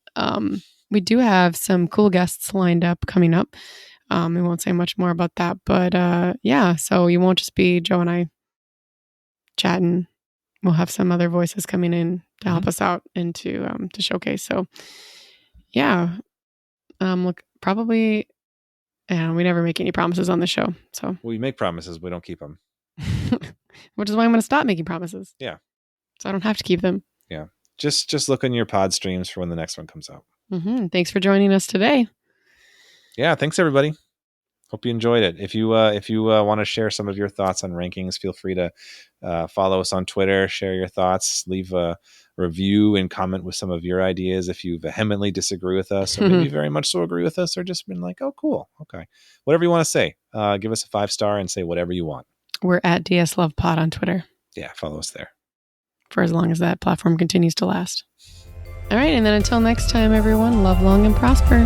we do have some cool guests lined up coming up. We won't say much more about that, but yeah, so you won't just be Joe and I chat, and we'll have some other voices coming in to help us out and to showcase. So yeah, look, probably, and we never make any promises on the show. So We make promises, we don't keep them. which is why I'm going to stop making promises. Yeah. So I don't have to keep them. Yeah. Just look in your pod streams for when the next one comes out. Thanks for joining us today. Yeah. Thanks everybody. Hope you enjoyed it. If you want to share some of your thoughts on rankings, feel free to follow us on Twitter, share your thoughts, leave a review and comment with some of your ideas if you vehemently disagree with us, or maybe very much so agree with us, or just been like, oh, cool. Okay. Whatever you want to say. Give us a 5-star and say whatever you want. We're at DS Love Pod on Twitter. Yeah, follow us there. For as long as that platform continues to last. All right, and then until next time, everyone, love long and prosper.